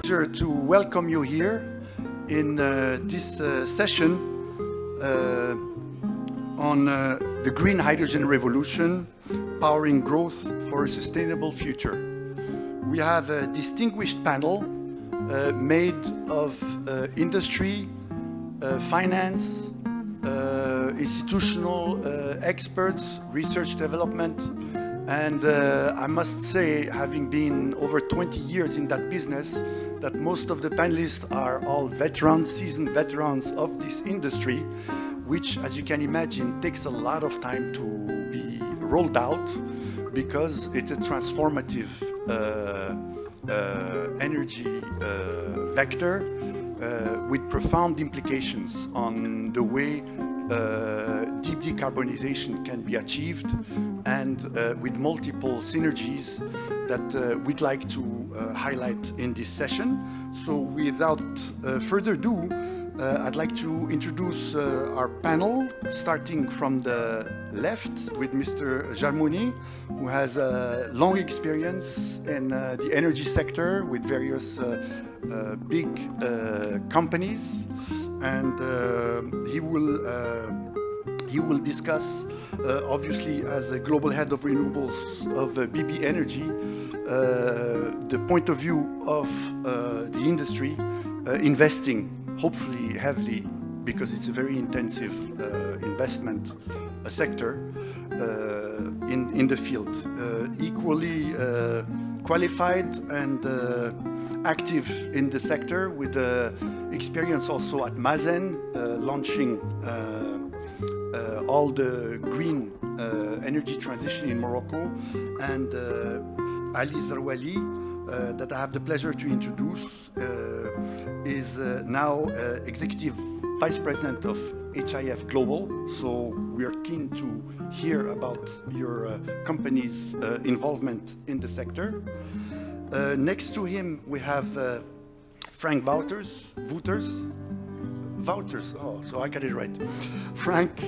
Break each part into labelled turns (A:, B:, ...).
A: pleasure to welcome you here in this session on the green hydrogen revolution, powering growth for a sustainable future. We have a distinguished panel made of industry, finance, institutional experts, research development, and I must say, having been over 20 years in that business, that most of the panelists are all veterans, seasoned veterans of this industry, which, as you can imagine, takes a lot of time to be rolled out because it's a transformative energy vector with profound implications on the way deep decarbonization can be achieved, and with multiple synergies that we'd like to highlight in this session. So without further ado, I'd like to introduce our panel, starting from the left with Mr. Jarmouni, who has a long experience in the energy sector with various big companies, and he will discuss, obviously as a global head of renewables of BB Energy, the point of view of the industry investing, hopefully heavily, because it's a very intensive investment sector in the field. Equally qualified and active in the sector, with experience also at Mazen, launching all the green energy transition in Morocco, and Ali Zarwali, that I have the pleasure to introduce, is now Executive Vice President of HIF Global. So we are keen to hear about your company's involvement in the sector. Next to him, we have Frank Wouters, oh, so I got it right. Frank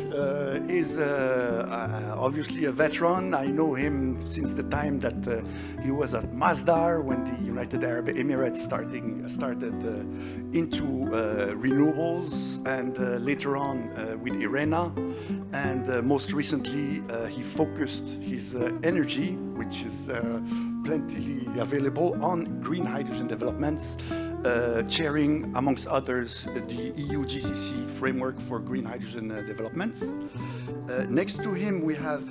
A: is obviously a veteran. I know him since the time that he was at Masdar, when the United Arab Emirates started into renewables, and later on with IRENA. And most recently, he focused his energy, which is plenty available, on green hydrogen developments, chairing, amongst others, the EU GCC framework for green hydrogen developments. Next to him, we have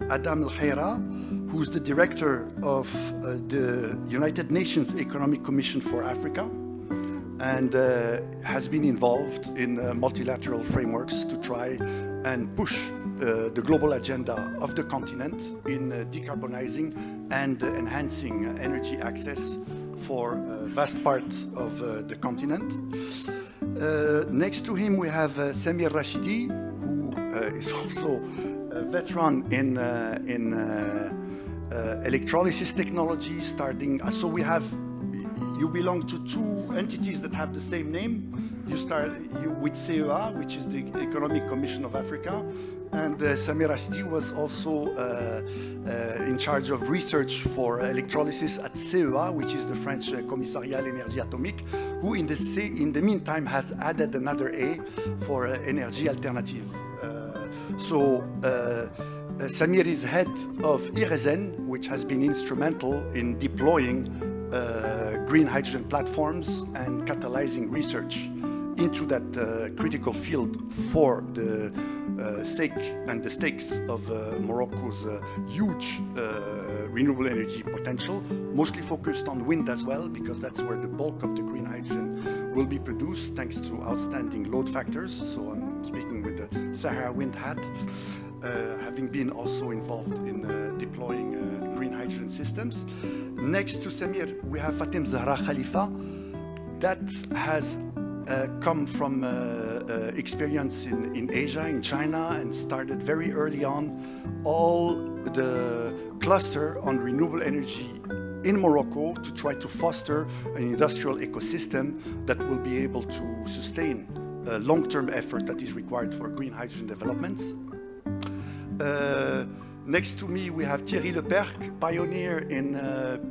A: Adam El Khaira, who's the director of the United Nations Economic Commission for Africa, and has been involved in multilateral frameworks to try and push the global agenda of the continent in decarbonizing and enhancing energy access for a vast part of the continent. Next to him, we have Samir Rashidi, who is also a veteran in electrolysis technology, starting. So you belong to two entities that have the same name. You start with CEA, which is the Economic Commission of Africa, and Samir Rashidi was also in charge of research for electrolysis at CEA, which is the French Commissariat à l'Énergie Atomique, who in the meantime has added another A for energy alternative. Samir is head of IRESEN, which has been instrumental in deploying green hydrogen platforms and catalyzing research into that critical field for the sake and the stakes of Morocco's huge renewable energy potential, mostly focused on wind as well, because that's where the bulk of the green hydrogen will be produced, thanks to outstanding load factors. So I'm speaking with the Sahara Wind hat, having been also involved in deploying green hydrogen systems. Next to Samir, we have Fatem Zahra Khalifa, that has come from experience in Asia, in China, and started very early on all the cluster on renewable energy in Morocco to try to foster an industrial ecosystem that will be able to sustain a long-term effort that is required for green hydrogen developments. Next to me, we have Thierry Leperc, pioneer in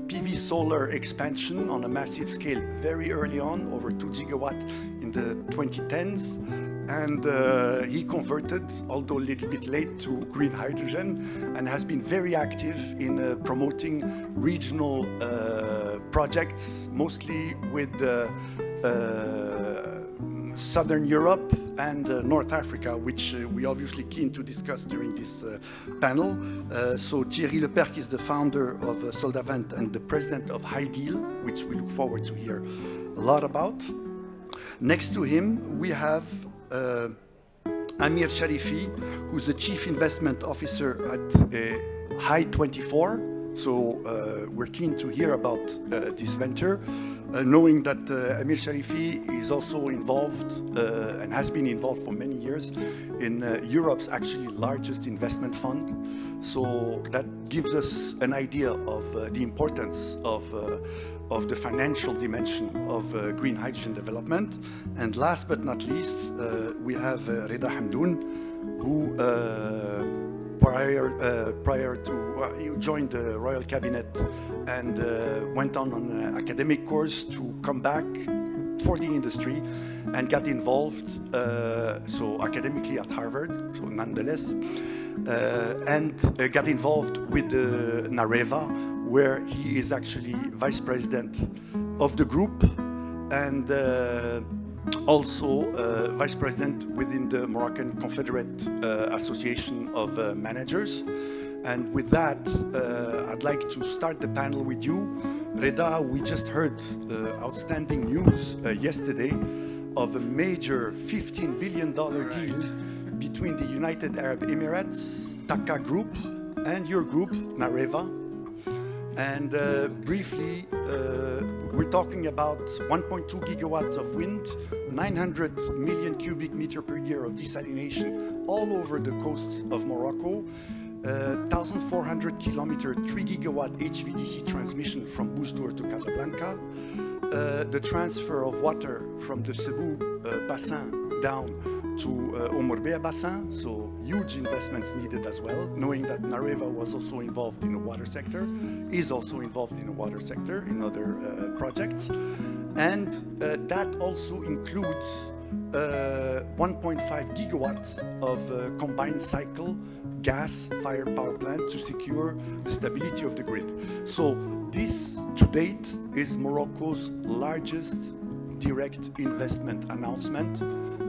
A: PV solar expansion on a massive scale very early on, over 2 gigawatt in the 2010s. And he converted, although a little bit late, to green hydrogen and has been very active in promoting regional projects, mostly with Southern Europe and North Africa, which we obviously keen to discuss during this panel. So Thierry Leperc is the founder of Soldavent and the president of HyDeal, which we look forward to hear a lot about. Next to him, we have Amir Sharifi, who's the chief investment officer at Hy24. So we're keen to hear about this venture, knowing that Amir Sharifi is also involved and has been involved for many years in Europe's actually largest investment fund. So that gives us an idea of the importance of the financial dimension of green hydrogen development. And last but not least, we have Reda Hamdoun, who prior to you joined the Royal Cabinet and went on an academic course to come back for the industry and got involved, so academically at Harvard, so nonetheless, and got involved with Nareva, where he is actually vice president of the group and also vice president within the Moroccan Confederate Association of Managers. And with that, I'd like to start the panel with you. Reda, we just heard outstanding news yesterday of a major $15 billion deal between the United Arab Emirates, TAQA Group, and your group, Nareva. And briefly, we're talking about 1.2 gigawatts of wind, 900 million cubic meter per year of desalination all over the coast of Morocco, 1,400 kilometer, 3 gigawatt HVDC transmission from Boujdour to Casablanca, the transfer of water from the Cebu Bassin down to Omourbea Bassin, so huge investments needed as well, knowing that Nareva was also involved in the water sector, is also involved in the water sector in other projects. And that also includes 1.5 gigawatts of combined cycle gas-fired power plant to secure the stability of the grid. So this, to date, is Morocco's largest direct investment announcement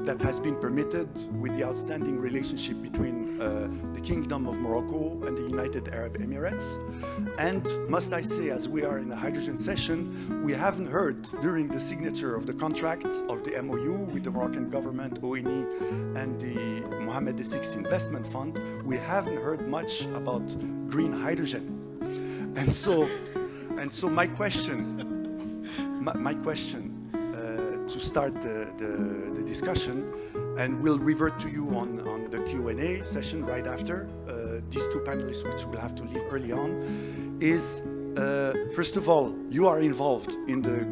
A: that has been permitted with the outstanding relationship between the Kingdom of Morocco and the United Arab Emirates. And must I say, as we are in a hydrogen session, we haven't heard during the signature of the contract of the MOU with the Moroccan government, ONE, and the Mohammed VI Investment Fund, we haven't heard much about green hydrogen. And so my question to start the discussion, and we'll revert to you on the Q&A session right after, these two panelists, which we'll have to leave early on, is, first of all, you are involved in the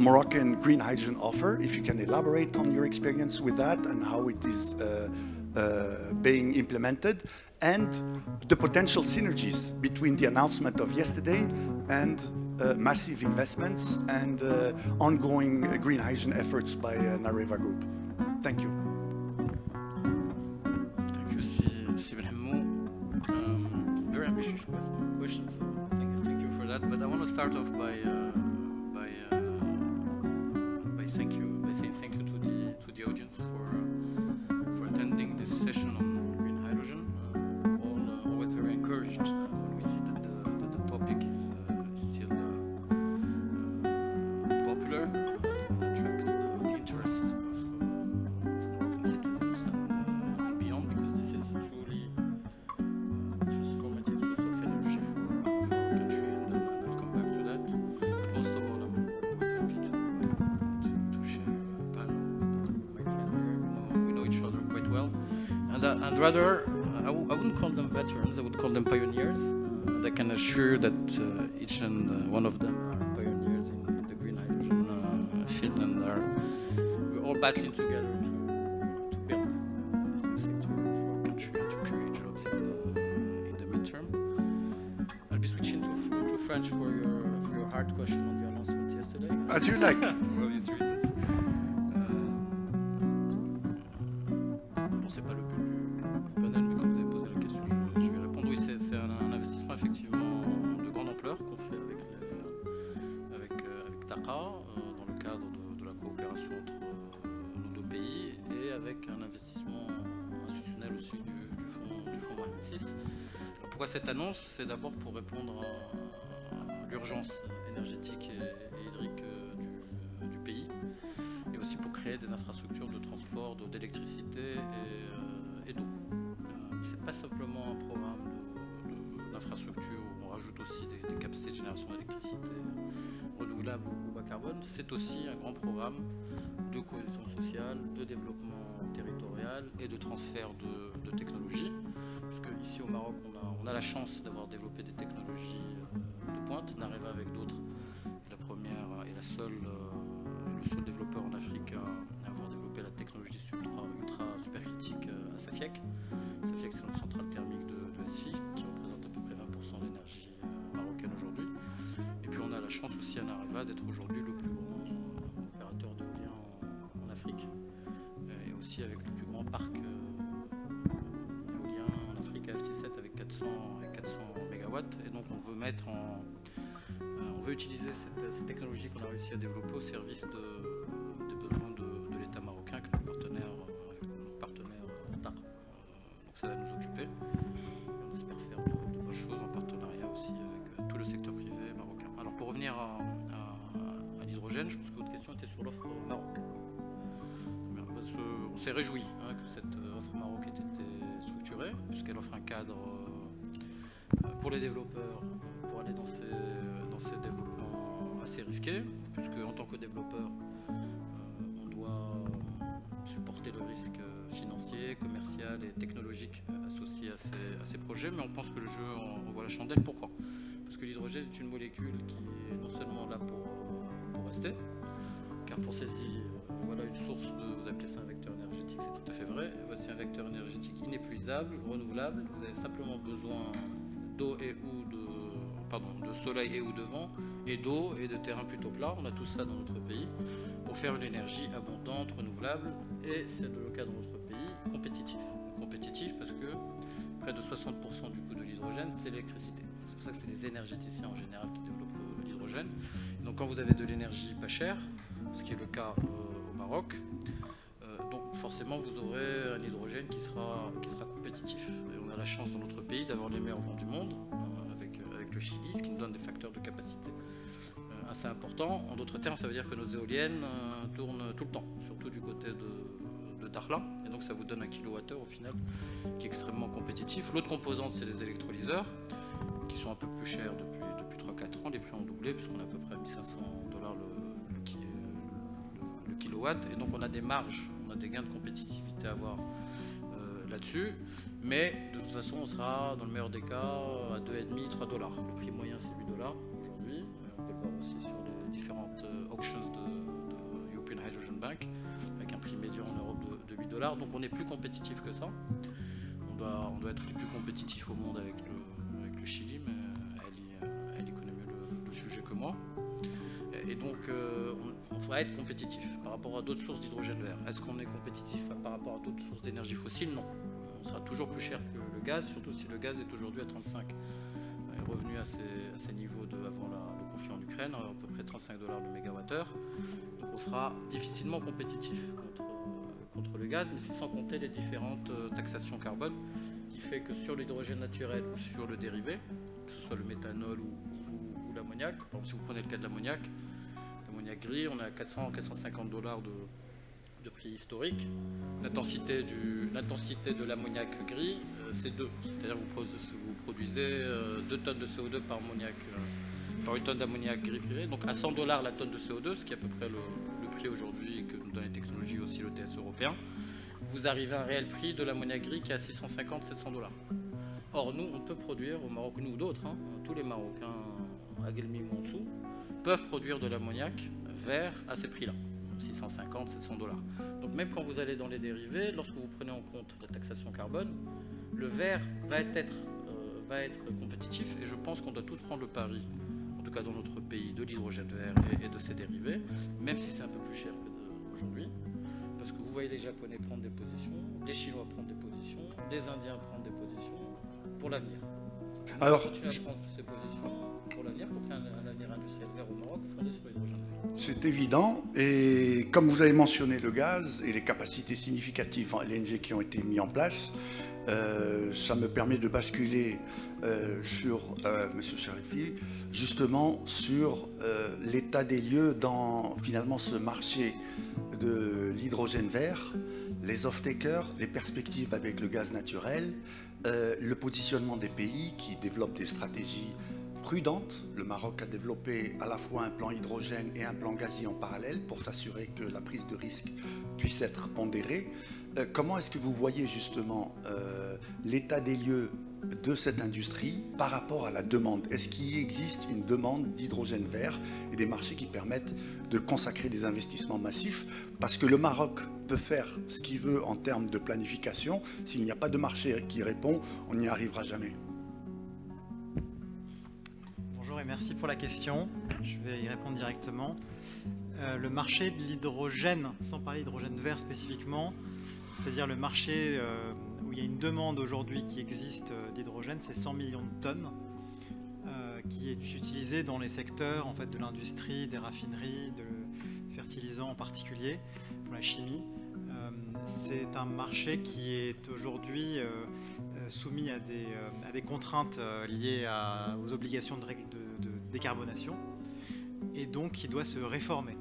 A: Moroccan green hydrogen offer. If you can elaborate on your experience with that and how it is being implemented, and the potential synergies between the announcement of yesterday and massive investments and ongoing green hydrogen efforts by Nareva Group. Thank you.
B: Thank you, Sibel Hamou. Very ambitious question, so thank you for that. But I want to start off by saying thank you to the audience for attending this session on green hydrogen. Always very encouraged when we see that the topic is still popular and attracts the interest of Moroccan citizens and beyond, because this is truly transformative source of energy for our country, and I'll come back to that. But most of all, I'm quite happy to share a panel with my friends here. We know each other quite well, and rather, I wouldn't call them veterans, I would call them pioneers. And I can assure that each and one of them are pioneers in the green hydrogen field, and we're all battling together to build this new sector for our country and to create jobs in the midterm. French for your hard question on the announcement yesterday.
A: As you like.
B: For obvious reasons. Bon, c'est pas le but du panel, mais quand vous avez posé la question, je vais répondre. Oui, c'est un investissement effectivement de grande ampleur qu'on fait avec TAQA dans le cadre de la coopération entre nos deux pays et avec un investissement institutionnel aussi du fonds Marine 6. Alors pourquoi cette annonce? C'est d'abord pour répondre à l'urgence énergétique et hydrique du pays, et aussi pour créer des infrastructures de transport, d'électricité et d'eau. C'est pas simplement un programme d'infrastructure où on rajoute aussi des capacités de génération d'électricité renouvelable ou bas carbone, c'est aussi un grand programme de cohésion sociale, de développement territorial et de transfert de technologies, puisque ici au Maroc on a la chance d'avoir développé des technologies de pointe. Nareva avec d'autres est la première et le seul développeur en Afrique à avoir développé la technologie ultra supercritique à Safiec. Safiec, c'est notre centrale thermique de SFI qui représente à peu près 20% de l'énergie marocaine aujourd'hui. Et puis on a la chance aussi à Nareva d'être aujourd'hui le plus grand opérateur d'éolien en Afrique, et aussi avec le plus grand parc éolien en Afrique à FT7 avec 400 MW. Et donc on veut on veut utiliser cette technologie qu'on a réussi à développer au service des besoins de l'État marocain avec notre partenaire TAR. Donc ça va nous occuper. Et on espère faire de bonnes choses en partenariat aussi avec tout le secteur privé marocain. Alors pour revenir à l'hydrogène, je pense que votre question était sur l'offre Maroc. On s'est réjoui que cette offre Maroc ait été structurée, puisqu'elle offre un cadre pour les développeurs pour aller dans ces développements assez risqués, puisque en tant que développeur, on doit supporter le risque financier, commercial et technologique associé à ces projets, mais on pense que le jeu en vaut la chandelle. Pourquoi? Parce que l'hydrogène est une molécule qui est non seulement là pour rester, car pour saisir, voilà une source vous appelez ça un vecteur énergétique, c'est tout à fait vrai. Voici un vecteur énergétique inépuisable, renouvelable. Vous avez simplement besoin d'eau de soleil et ou de vent, et d'eau et de terrain plutôt plat. On a tout ça dans notre pays pour faire une énergie abondante, renouvelable, et c'est le cas dans notre pays, compétitif. Compétitif parce que près de 60% du coût de l'hydrogène, c'est l'électricité. C'est pour ça que c'est les énergéticiens en général qui développent l'hydrogène. Donc quand vous avez de l'énergie pas chère, ce qui est le cas au Maroc, donc forcément vous aurez un hydrogène qui sera compétitif. Et on a la chance dans notre pays d'avoir les meilleurs vents du monde, avec le Chili, ce qui nous donne des facteurs de capacité assez importants. En d'autres termes, ça veut dire que nos éoliennes tournent tout le temps, surtout du côté de Dakhla, et donc ça vous donne un kilowattheure au final qui est extrêmement compétitif. L'autre composante, c'est les électrolyseurs, qui sont un peu plus chers depuis 3-4 ans. Les prix ont doublé, puisqu'on a à peu près $1 500 le kilowatt, et donc on a des marges, on a des gains de compétitivité à avoir là-dessus, mais de toute façon on sera dans le meilleur des cas à $2,5-3. Le prix moyen c'est $8 aujourd'hui, on peut le voir aussi sur les différentes auctions de European Hydrogen Bank, avec un prix médian en Europe de $8, donc on est plus compétitif que ça. On doit être les plus compétitifs au monde avec le Chili, mais elle y connaît mieux le sujet que moi. Et donc on va être compétitif par rapport à d'autres sources d'hydrogène vert. Est-ce qu'on est compétitif par rapport à d'autres sources d'énergie fossile? Non. On sera toujours plus cher que le gaz, surtout si le gaz est aujourd'hui à 35. Il est revenu à ces niveaux avant le conflit en Ukraine, à peu près $35 le mégawattheure. Donc on sera difficilement compétitif contre le gaz, mais c'est sans compter les différentes taxations carbone, qui fait que sur l'hydrogène naturel ou sur le dérivé, que ce soit le méthanol ou l'ammoniac, par exemple si vous prenez le cas de l'ammoniac gris, on est à $400-450 de prix historique. L'intensité de l'ammoniac gris, c'est 2. C'est-à-dire que vous produisez 2 tonnes de CO2 par une tonne d'ammoniac gris puré. Donc à $100 la tonne de CO2, ce qui est à peu près le prix aujourd'hui que nous donnent les technologies, aussi le TS européen, vous arrivez à un réel prix de l'ammoniac gris qui est à $650-700. Or nous, on peut produire au Maroc, nous ou d'autres, tous les Marocains à Guelmim ou en dessous, peuvent produire de l'ammoniac vert à ces prix-là, $650-700. Donc même quand vous allez dans les dérivés, lorsque vous prenez en compte la taxation carbone, le vert va être compétitif, et je pense qu'on doit tous prendre le pari cas dans notre pays, de l'hydrogène vert et de ses dérivés, même si c'est un peu plus cher qu'aujourd'hui. Parce que vous voyez les Japonais prendre des positions, les Chinois prendre des positions, les Indiens prendre des positions pour l'avenir.
A: Alors,
B: on continue à prendre ces positions pour l'avenir, pour qu'il y ait un avenir industriel vert au Maroc fondé sur l'hydrogène vert.
A: c'est évident, et comme vous avez mentionné le gaz et les capacités significatives en LNG qui ont été mises en place, ça me permet de basculer sur M. Charifi, justement sur l'état des lieux dans finalement ce marché de l'hydrogène vert, les off-takers, les perspectives avec le gaz naturel, le positionnement des pays qui développent des stratégies prudentes. Le Maroc a développé à la fois un plan hydrogène et un plan gazier en parallèle pour s'assurer que la prise de risque puisse être pondérée. Comment est-ce que vous voyez justement l'état des lieux de cette industrie par rapport à la demande? Est-ce qu'il existe une demande d'hydrogène vert et des marchés qui permettent de consacrer des investissements massifs? Parce que le Maroc peut faire ce qu'il veut en termes de planification. S'il n'y a pas de marché qui répond, on n'y arrivera jamais.
C: Bonjour et merci pour la question. Je vais y répondre directement. Le marché de l'hydrogène, sans parler d'hydrogène vert spécifiquement, c'est-à-dire le marché où il y a une demande aujourd'hui qui existe d'hydrogène, c'est 100 millions de tonnes qui est utilisé dans les secteurs en fait, de l'industrie, des raffineries, de fertilisants en particulier, pour la chimie. C'est un marché qui est aujourd'hui soumis à des contraintes liées aux obligations de décarbonation et donc qui doit se réformer.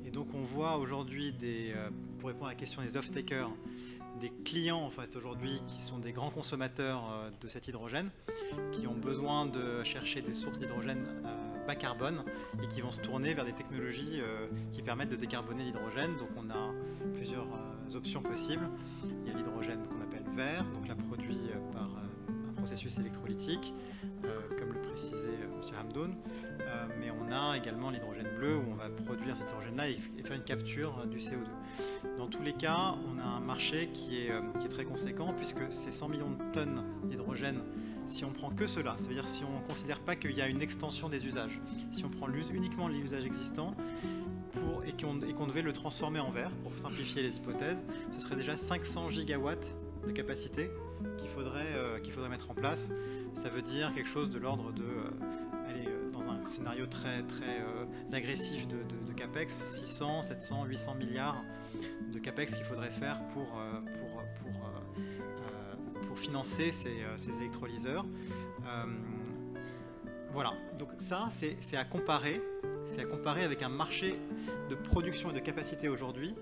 C: Et donc on voit aujourd'hui, pour répondre à la question des off-takers, des clients en fait, aujourd'hui qui sont des grands consommateurs de cet hydrogène, qui ont besoin de chercher des sources d'hydrogène bas carbone et qui vont se tourner vers des technologies qui permettent de décarboner l'hydrogène. Donc on a plusieurs options possibles. Il y a l'hydrogène qu'on appelle vert, donc là produit par un processus électrolytique, comme le précisait M. Hamdoun, mais on a également l'hydrogène bleu où on va produire cet hydrogène-là et faire une capture du CO2. Dans tous les cas, on a un marché qui est très conséquent puisque ces 100 millions de tonnes d'hydrogène, si on prend que cela, c'est-à-dire si on ne considère pas qu'il y a une extension des usages, si on prend uniquement les usages existants et qu'on devait le transformer en vert, pour simplifier les hypothèses, ce serait déjà 500 gigawatts de capacité qu'il faudrait mettre en place. Ça veut dire quelque chose de l'ordre de, dans un scénario très agressif de CAPEX, 600, 700, 800 milliards de CAPEX qu'il faudrait faire pour financer ces électrolyseurs. Voilà, donc ça c'est à comparer avec un marché de production et de capacité aujourd'hui,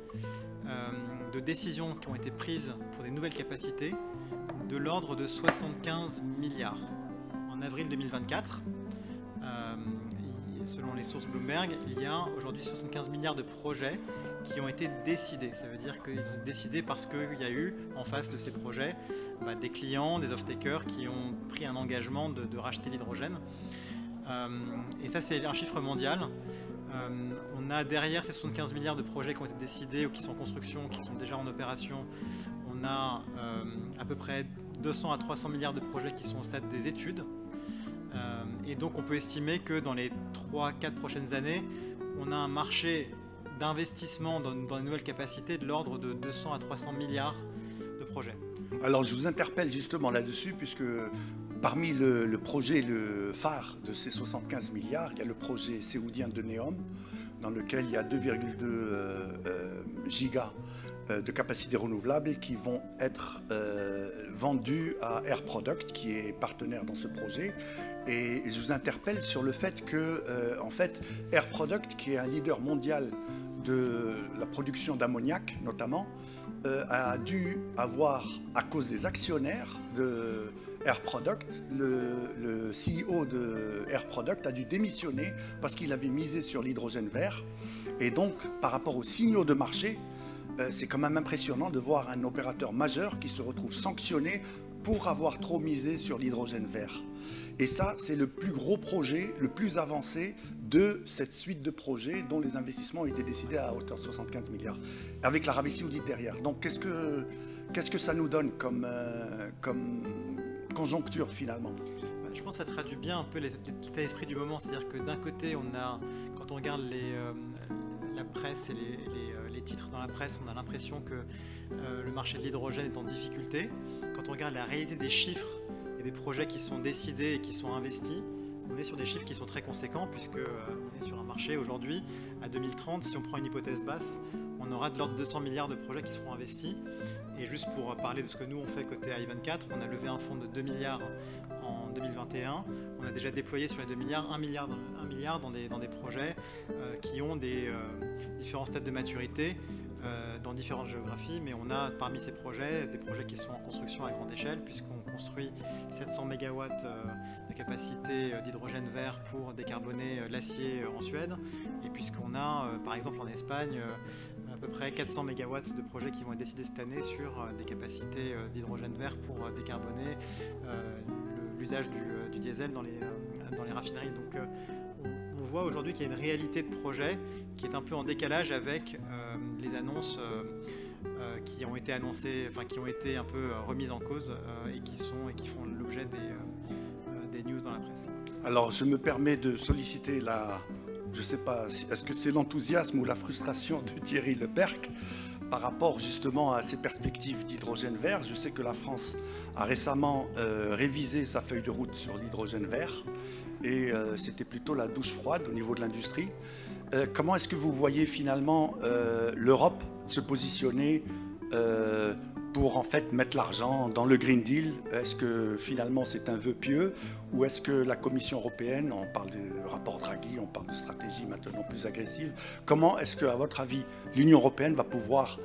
C: de décisions qui ont été prises pour des nouvelles capacités de l'ordre de 75 milliards. En avril 2024, selon les sources Bloomberg, il y a aujourd'hui 75 milliards de projets qui ont été décidés. Ça veut dire qu'ils ont été décidés parce qu'il y a eu en face de ces projets des clients, des off-takers qui ont pris un engagement de racheter l'hydrogène. Et ça, c'est un chiffre mondial. On a derrière ces 75 milliards de projets qui ont été décidés ou qui sont en construction, qui sont déjà en opération, on a à peu près 200 à 300 milliards de projets qui sont au stade des études. Et donc on peut estimer que dans les 3-4 prochaines années, on a un marché d'investissement dans les nouvelles capacités de l'ordre de 200 à 300 milliards de projets.
A: Alors je vous interpelle justement là-dessus, puisque parmi le projet, le phare de ces 75 milliards, il y a le projet séoudien de NEOM, dans lequel il y a 2,2 gigas de capacités renouvelables qui vont être vendues à Air Product, qui est partenaire dans ce projet. Et je vous interpelle sur le fait que, en fait, Air Product, qui est un leader mondial de la production d'ammoniac notamment, a dû avoir, à cause des actionnaires de Air Product, le CEO de Air Product a dû démissionner parce qu'il avait misé sur l'hydrogène vert. Et donc, par rapport aux signaux de marché, c'est quand même impressionnant de voir un opérateur majeur qui se retrouve sanctionné pour avoir trop misé sur l'hydrogène vert. Et ça, c'est le plus gros projet, le plus avancé de cette suite de projets dont les investissements ont été décidés à hauteur de 75 milliards, avec l'Arabie Saoudite derrière. Donc qu'est-ce que ça nous donne comme conjoncture finalement?
C: je pense que ça traduit bien un peu l'état d'esprit du moment. C'est-à-dire que d'un côté, quand on regarde la presse et les titres dans la presse, on a l'impression que le marché de l'hydrogène est en difficulté. Quand on regarde la réalité des chiffres et des projets qui sont décidés et qui sont investis, on est sur des chiffres qui sont très conséquents, puisque on est sur un marché aujourd'hui, à 2030, si on prend une hypothèse basse, on aura de l'ordre de 200 milliards de projets qui seront investis. Et juste pour parler de ce que nous on fait côté AI24, on a levé un fonds de 2 milliards en 2021. On a déjà déployé sur les 2 milliards 1 milliard dans des projets qui ont des différents stades de maturité dans différentes géographies, mais on a parmi ces projets des projets qui sont en construction à grande échelle, puisqu'on construit 700 MW de capacité d'hydrogène vert pour décarboner l'acier en Suède, et puisqu'on a par exemple en Espagne à peu près 400 MW de projets qui vont être décidés cette année sur des capacités d'hydrogène vert pour décarboner l'usage du diesel dans les raffineries. Donc on voit aujourd'hui qu'il y a une réalité de projet qui est un peu en décalage avec les annonces qui ont été annoncées, enfin qui ont été un peu remises en cause et qui font l'objet des news dans la presse.
A: Alors je me permets de solliciter je ne sais pas, est-ce que c'est l'enthousiasme ou la frustration de Thierry Lepercq par rapport justement à ces perspectives d'hydrogène vert. Je sais que la France a récemment révisé sa feuille de route sur l'hydrogène vert et c'était plutôt la douche froide au niveau de l'industrie. Comment est-ce que vous voyez finalement l'Europe se positionner pour en fait mettre l'argent dans le Green Deal? Est-ce que finalement c'est un vœu pieux ou est-ce que la Commission européenne, on parle du rapport Draghi, on parle de stratégie maintenant plus agressive, comment est-ce que, à votre avis, l'Union européenne va pouvoir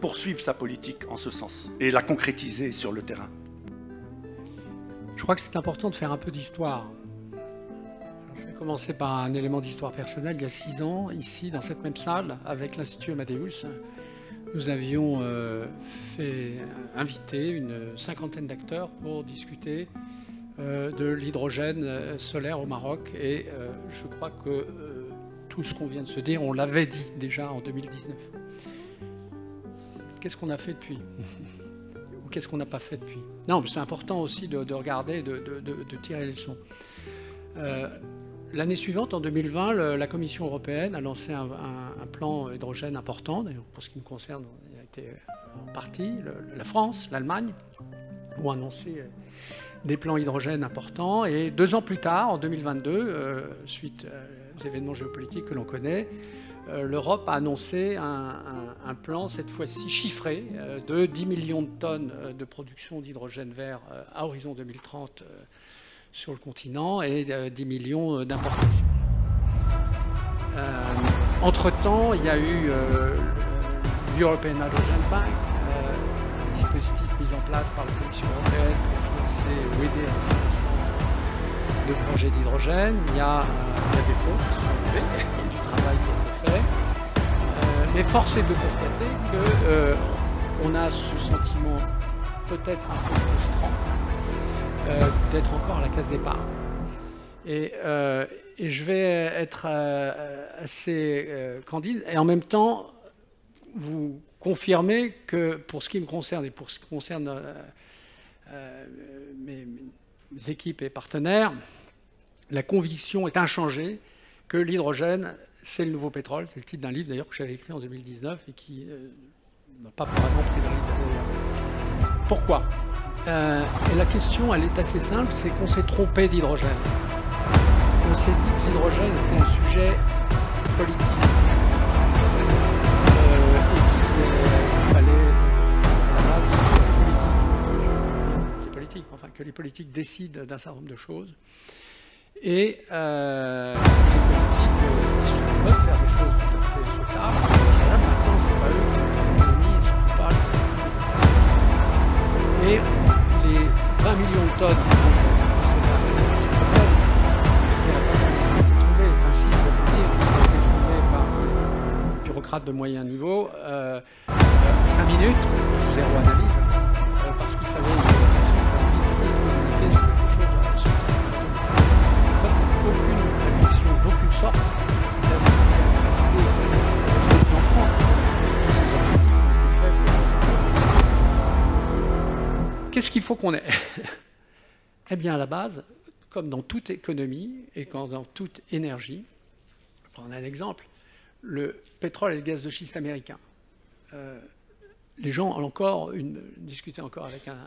A: poursuivre sa politique en ce sens et la concrétiser sur le terrain?
D: Je crois que c'est important de faire un peu d'histoire. Je vais commencer par un élément d'histoire personnelle. Il y a 6 ans, ici, dans cette même salle, avec l'Institut Amadeus, nous avions invité une 50aine d'acteurs pour discuter de l'hydrogène solaire au Maroc. Et je crois que tout ce qu'on vient de se dire, on l'avait dit déjà en 2019. Qu'est-ce qu'on a fait depuis? Ou qu'est-ce qu'on n'a pas fait depuis? Non, mais c'est important aussi de regarder, de tirer les leçons. L'année suivante, en 2020, la Commission européenne a lancé un plan hydrogène important. D'ailleurs, pour ce qui me concerne, il a été en partie la France, l'Allemagne, ont annoncé des plans hydrogène importants. Et 2 ans plus tard, en 2022, suite aux événements géopolitiques que l'on connaît, l'Europe a annoncé un plan, cette fois-ci chiffré, de 10 millions de tonnes de production d'hydrogène vert à horizon 2030 sur le continent et 10 millions d'importations. Entre-temps, il y a eu l'European Hydrogen Bank, un dispositif mis en place par la Commission européenne pour financer ou aider à la financement de projets d'hydrogène. Il y a des fonds qui sont levés, il y a du travail qui a été fait. Mais force est de constater qu'on a ce sentiment peut-être un peu frustrant d'être encore à la case départ. Et je vais être assez candide et en même temps vous confirmer que pour ce qui me concerne et pour ce qui concerne mes équipes et partenaires, la conviction est inchangée que l'hydrogène, c'est le nouveau pétrole. C'est le titre d'un livre d'ailleurs que j'avais écrit en 2019 et qui n'a pas vraiment pris la ride d'ailleurs. Pourquoi? Et la question, elle est assez simple, c'est qu'on s'est trompé d'hydrogène. On s'est dit que l'hydrogène était un sujet politique et qu'il fallait, à la base, c'est politique, enfin que les politiques décident d'un certain nombre de choses. Et les politiques peuvent faire des choses tout à fait souhaitables. Maintenant, c'est pas eux qui font l'économie et surtout pas les et les 20 millions de tonnes qui vont être enfin si, je peux dire, ça a été trouvé par des bureaucrates de moyen niveau, 5 minutes, zéro analyse, parce qu'il fallait communiquer sur quelque chose. En fait, il n'y a aucune réflexion d'aucune sorte de la capacité en France. Tous ces objectifs ont été faits pour... Qu'est-ce qu'il faut qu'on ait? Eh bien, à la base, comme dans toute économie et comme dans toute énergie, je vais prendre un exemple, le pétrole et le gaz de schiste américain. Les gens ont encore discuté encore avec un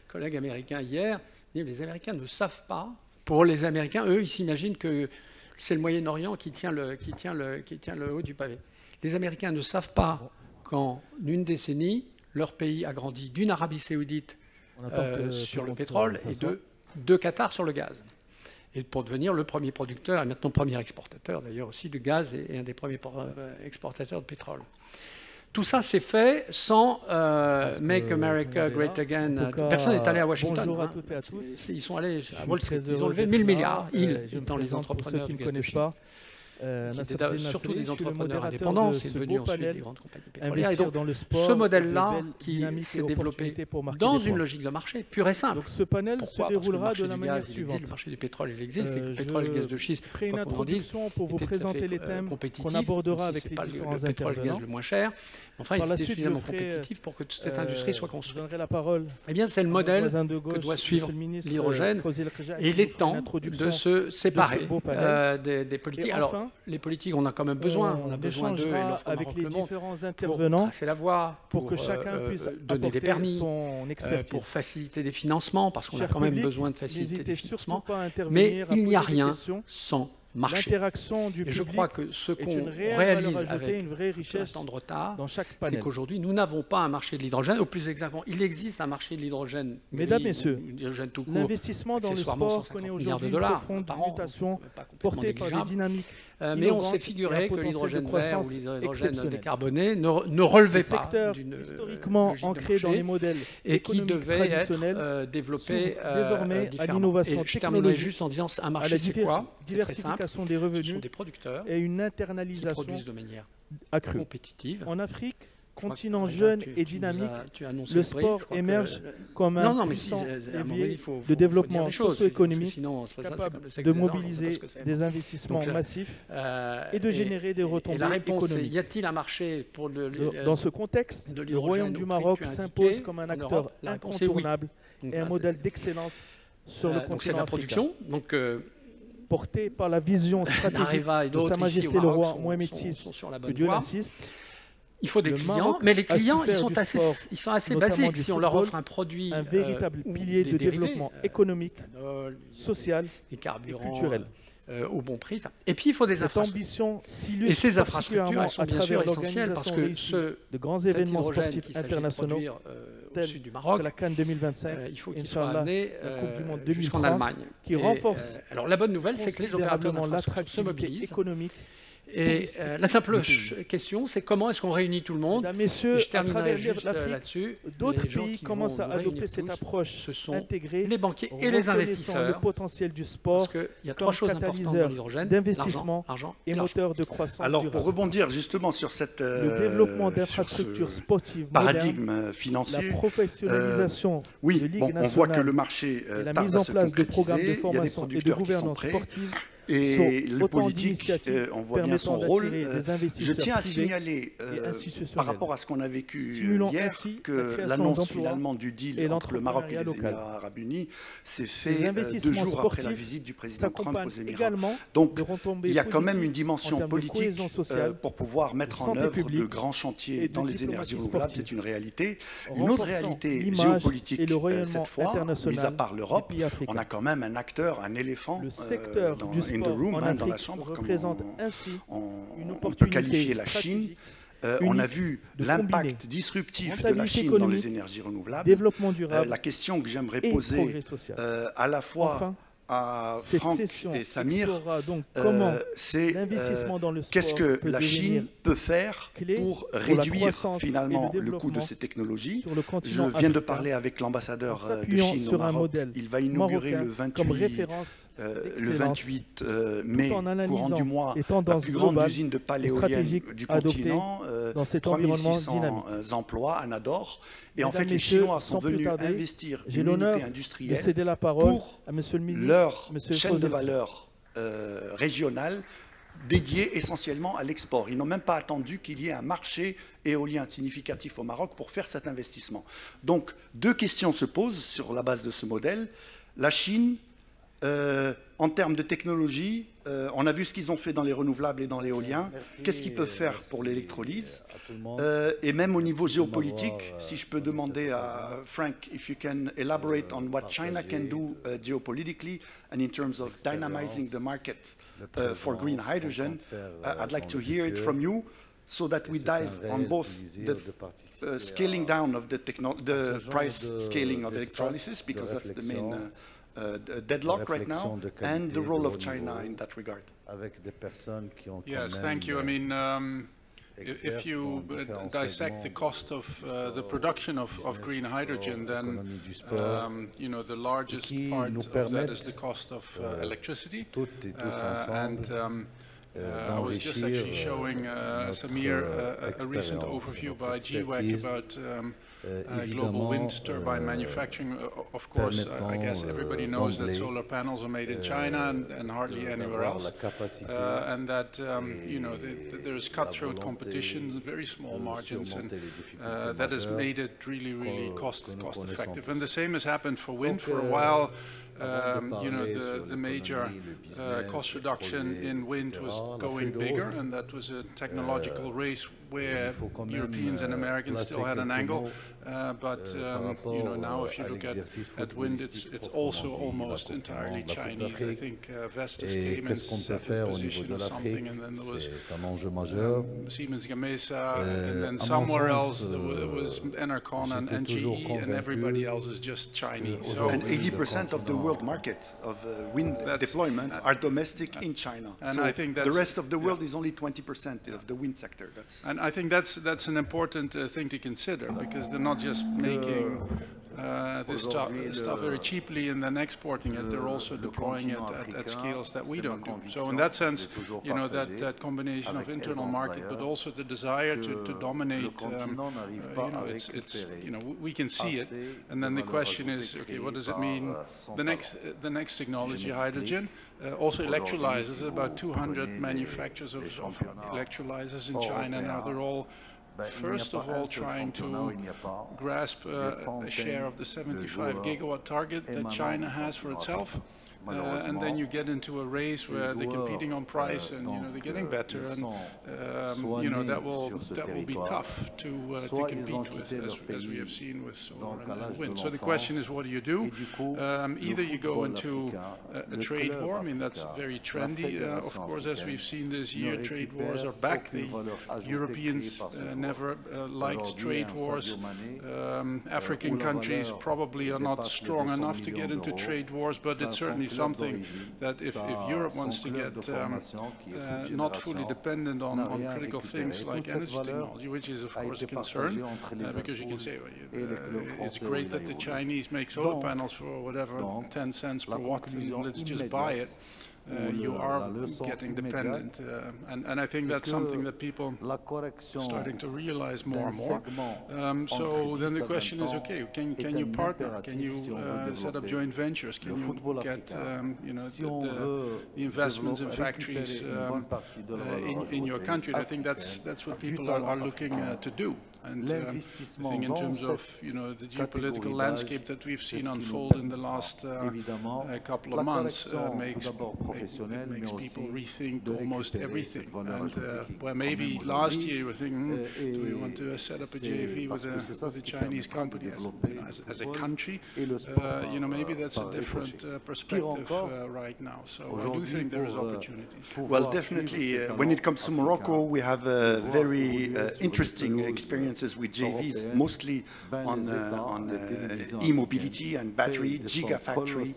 D: collègue américain hier, les Américains ne savent pas. Pour les Américains, eux, ils s'imaginent que c'est le Moyen-Orient qui tient le haut du pavé. Les Américains ne savent pas qu'en une décennie, leur pays a grandi d'une Arabie Saoudite sur le pétrole et de Qatar sur le gaz. Et pour devenir le premier producteur, et maintenant premier exportateur d'ailleurs aussi de gaz et un des premiers exportateurs de pétrole. Tout ça s'est fait sans Make America Great Again. Personne n'est allé à Washington.
E: Bonjour à toutes et à tous.
D: Ils sont allés à Wall Street. Ils ont levé 1000 milliards. Ils, étant les entrepreneurs
E: qui ne connaissent pas.
D: Surtout des entrepreneurs indépendants, c'est devenu ensuite des grandes compagnies pétrolières. Et donc,
E: dans le sport,
D: ce modèle-là qui s'est développé dans une logique de marché pure et simple.
E: Donc ce panel
D: Pourquoi
E: se déroulera de la
D: Parce que
E: manière
D: le
E: suivante.
D: Le marché du pétrole, il existe, c'est que le pétrole et le gaz de schiste,
E: je ferai une introduction pour vous présenter les thèmes qu'on abordera avec les différents
D: le pétrole et le gaz le moins cher. Enfin, il était suffisamment compétitif pour que toute cette industrie soit construite.
E: Je donnerai la parole.
D: Eh bien, c'est le modèle que doit suivre l'hydrogène. Et il est temps de se séparer des politiques. Alors, les politiques, on a quand même besoin. On a besoin d'eux et leur
E: avec les
D: le monde
E: différents intervenants
D: tracer la voie,
E: pour que chacun puisse
D: donner des permis,
E: son expertise.
D: pour faciliter des financements, parce qu'on a quand même besoin de faciliter des financements.
E: Mais
D: il n'y a rien sans marché.
E: L'interaction du
D: et je
E: public
D: crois que ce qu'on
E: une réelle
D: réalise
E: valeur ajoutée,
D: avec
E: une vraie richesse
D: un temps de retard,
E: dans chaque
D: c'est
E: panel.
D: qu'aujourd'hui, nous n'avons pas un marché de l'hydrogène. Au plus exactement, il existe un marché de l'hydrogène.
E: Mesdames, Messieurs,
D: l'hydrogène tout court,
E: l'investissement dans le sport connaît aujourd'hui une profonde mutation portée par des dynamiques.
D: Mais on s'est figuré que l'hydrogène vert ou l'hydrogène décarboné ne relevait pas d'une
E: historiquement ancré dans les modèles
D: et qui devait être développé
E: désormais à l'innovation
D: technologique. Je terminerai juste en disant un marché, c'est quoi?
E: Diversification des revenus
D: des producteurs
E: et une
D: qui
E: internalisation
D: produisent de manière
E: accrue.
D: compétitive.
E: En Afrique, continent jeune et dynamique, le sport émerge comme un puissant levier de développement socio-économique capable de mobiliser des investissements massifs et de générer des retombées
D: la réponse
E: économiques.
D: est, y a-t-il un marché pour
E: Dans ce contexte, le Royaume du Maroc s'impose comme un acteur incontournable et un modèle d'excellence sur le
D: donc c'est
E: continent
D: la
E: africain.
D: production. Donc
E: Porté par la vision stratégique de Sa Majesté le Roi Mohamed VI, que Dieu l'assiste,
D: il faut des
E: le
D: clients,
E: Maroc
D: mais les
E: a su
D: clients,
E: faire du sport,
D: ils sont assez
E: notamment
D: basiques.
E: du
D: Si on leur
E: football,
D: offre un produit,
E: un véritable
D: ou
E: pilier
D: des
E: de
D: dérivés,
E: développement économique, social
D: des carburants
E: et culturel.
D: Au bon prix. Et puis il faut des
E: Cette
D: infrastructures.
E: ambition s'illustre
D: Et ces infrastructures,
E: particulièrement
D: elles sont
E: à
D: bien sûr
E: travers
D: essentielles parce
E: l'organisation
D: que
E: réussie de grands
D: cet
E: événements
D: hydrogène
E: sportifs
D: qu'il s'agit de
E: internationaux
D: produire, au
E: tels
D: sud du Maroc,
E: que la Cannes 2025,
D: il faut qu'il soit
E: Inch'Allah,
D: amené
E: la Coupe du Monde
D: jusqu'en
E: 2030,
D: Allemagne.
E: qui
D: Et,
E: renforce
D: alors la bonne nouvelle, c'est que les opérateurs
E: considérablement
D: d'infrastructures se
E: l'attractivité
D: mobilisent.
E: économique.
D: Et la simple question, c'est comment est-ce qu'on réunit tout le monde?
E: Mesdames, Messieurs,
D: Et je
E: à
D: terminerai
E: travers
D: juste
E: l'Afrique,
D: là-dessus.
E: d'autres
D: Les gens
E: pays
D: qui
E: commencent
D: vont
E: à
D: nous
E: adopter
D: réunir
E: cette
D: tous,
E: approche
D: ce sont
E: intégrée,
D: les banquiers et les
E: reconnaissant
D: investisseurs.
E: le potentiel du sport
D: Parce qu'il y a
E: comme
D: trois choses importantes dans
E: catalyseur
D: l'hydrogène,
E: d'investissement
D: l'argent
E: et
D: l'argent.
E: moteur de croissance
A: Alors, pour
E: durable.
A: rebondir justement sur cette
E: Le développement
A: sur
E: d'infrastructures
A: ce
E: sportives modernes,
A: paradigme
E: la
A: financier,
E: professionnalisation
A: oui,
E: de Ligue
A: bon, on voit que
E: nationale
A: le marché
E: et la
A: tarde
E: mise
A: à
E: en
A: se
E: place de programmes de
A: concrétiser. Il y a des
E: formation et de
A: producteurs qui sont
E: gouvernance
A: prêts.
E: sportive
A: Et
E: sont
A: le
E: autant
A: politique,
E: d'initiatives
A: on voit bien son
E: permettant
A: rôle.
E: d'attirer des
A: Je
E: investisseurs
A: tiens à
E: privés
A: signaler,
E: et institutionnels,
A: par rapport à ce qu'on a vécu
E: stimulant
A: hier,
E: ainsi la
A: que
E: création
A: l'annonce
E: d'emplois
A: finalement du
E: et
A: deal entre le Maroc et les
E: l'entrepreneuriat
A: Émirats arabes unis s'est
E: Les
A: fait 2
E: investissements
A: jours après la
E: sportifs
A: visite du président Trump
E: s'accompagnent
A: aux Émirats.
E: également
A: Donc,
E: de retombées
A: il y a quand même une
E: positives en
A: dimension
E: termes de
A: politique
E: cohésion sociale,
A: pour pouvoir mettre en
E: santé
A: œuvre
E: publique
A: de grands chantiers
E: et de
A: dans les
E: diplomatie
A: énergies renouvelables.
E: sportive,
A: C'est une réalité. Une autre
E: renforçant
A: réalité
E: l'image
A: géopolitique,
E: et le rayonnement
A: cette fois,
E: international
A: mis à part l'Europe,
E: des pays africains.
A: on a quand même un acteur, un éléphant
E: Le secteur
A: dans,
E: du
A: in
E: sport
A: the room,
E: en
A: hein, dans la
E: Afrique
A: chambre, comme
E: représente ainsi une
A: on peut
E: opportunité
A: qualifier la Chine. On a
E: unique
A: vu
E: de
A: l'impact
E: combiner
A: disruptif de la
E: rentabilité
A: Chine dans les
E: économique,
A: énergies renouvelables.
E: développement durable
A: La question que j'aimerais
E: et
A: poser
E: progrès social.
A: à la fois
E: Enfin,
A: à
E: cette
A: Franck
E: session
A: et Samir,
E: explorera donc comment
A: c'est
E: l'investissement dans le sport
A: qu'est-ce que
E: peut
A: la Chine
E: devenir
A: peut faire
E: clé
A: pour
E: la
A: réduire
E: croissance et
A: finalement
E: le
A: le coût de
E: développement
A: ces technologies.
E: sur le
A: Je
E: continent
A: viens de
E: africain,
A: parler avec
E: en
A: l'ambassadeur de
E: s'appuyant
A: Chine au
E: sur un
A: Maroc.
E: modèle
A: Il va inaugurer
E: marocain
A: le
E: comme
A: 28,
E: référence
A: le 28 mai,
E: tout en analysant
A: courant du mois,
E: les
A: la
E: tendances
A: plus grande
E: globales
A: usine de
E: et
A: paléolienne
E: stratégiques
A: du
E: adoptées
A: continent,
E: dans cet environnement
A: 3600
E: dynamique.
A: emplois à Nador. Et en
E: Mesdames,
A: fait, les
E: Messieurs,
A: Chinois sont
E: sans plus
A: venus
E: tarder,
A: investir
E: j'ai
A: une
E: l'honneur
A: unité
E: de
A: industrielle
E: céder la parole
A: pour
E: à Monsieur le ministre,
A: leur
E: Monsieur
A: chaîne de
E: Fosel.
A: valeur régionale dédiée essentiellement à l'export. Ils n'ont même pas attendu qu'il y ait un marché éolien significatif au Maroc pour faire cet investissement. Donc, deux questions se posent sur la base de ce modèle. La Chine, en termes de technologie, on a vu ce qu'ils ont fait dans les renouvelables et dans l'éolien. Qu'est-ce qu'ils peuvent faire pour l'électrolyse? Et même au niveau géopolitique, si je peux demander à Frank, if you can elaborate on what China can do geopolitically and in terms of dynamizing the market for green hydrogen, I'd like to hear it from you, so that we dive on both the scaling down of the price scaling of electrolysis, because that's the main deadlock right now, and the role of China in that regard.
F: Yes, thank you. I mean, if you dissect the cost of the production of green hydrogen, then you know, the largest part of that is the cost of electricity. I was just actually showing Samir a recent overview by GWEC about global wind turbine manufacturing. Of course, I guess everybody knows that solar panels are made in China and hardly anywhere else, and that you know, there's cutthroat competition, very small margins, and that has made it really cost effective. And the same has happened for wind. For a while, you know, the major cost reduction in wind was going bigger, and that was a technological race where Europeans and Americans still had an angle. But you know, now if you look at wind, it's also almost entirely Chinese. I think Vestas came in 7th position or something, and then there was Siemens Gamesa, and then somewhere else there was Enercon and GE, and everybody else is just Chinese. So,
A: and 80% of the world market of wind deployment are domestic in China.
F: And
A: so
F: I think
A: the rest of the world is only 20% of the wind sector.
F: And I think that's an important thing to consider, because they're not just making this stuff very cheaply and then exporting it, they're also deploying it at scales that we don't do. So in that sense, you know, that combination of internal market, but also the desire to dominate, you know, it's you know, we can see it. And then the question is, okay, what does it mean? The next technology, hydrogen, also electrolyzers. About 200 manufacturers of electrolyzers in China now. They're all, first of all, trying to grasp a share of the 75 gigawatt target that China has for itself. And then you get into a race where they're competing on price, and you know, they're getting better, and you know, that will be tough to compete with, as we have seen with solar and wind. So the question is, what do you do? Either you go into a trade war. I mean, that's very trendy. Of course, as we've seen this year, trade wars are back. The Europeans never liked trade wars. African countries probably are not strong enough to get into trade wars, but it's certainly something that if Europe wants to get not fully dependent on critical things like energy technology, which is of course a concern, because you can say, well, it's great that the Chinese make solar panels for whatever 10 cents per watt, and let's just buy it. You are getting dependent, and I think that's something that people are starting to realize more and more. So then the question is, okay, can you partner? Can you set up joint ventures? Can you get you know, the investments in factories in your country? And I think that's what people are looking to do. And I think in terms of, you know, the geopolitical landscape that we've seen unfold in the last couple of months makes people rethink almost everything. And where maybe last year you were thinking, do we want to set up a JV with a Chinese company as a country? You know, maybe that's a different perspective right now. So I do think there is opportunities.
A: Well, definitely. When it comes to Morocco, we have very interesting experiences with JVs, mostly on e-mobility and battery, gigafactory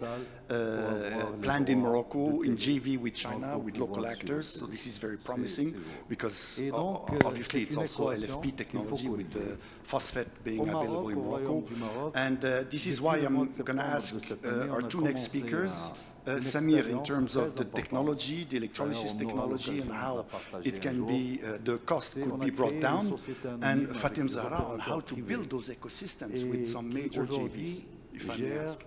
A: planned in Morocco in JV with China, with local actors. So this is very promising, because obviously it's also LFP technology with the phosphate being available in Morocco. And this is why I'm going to ask our two next speakers, Samir, in terms of the technology, the electrolysis technology, and how it can be, the cost could be brought down, and Fatem Zahra on how to build those ecosystems with some major JVs, if I may ask.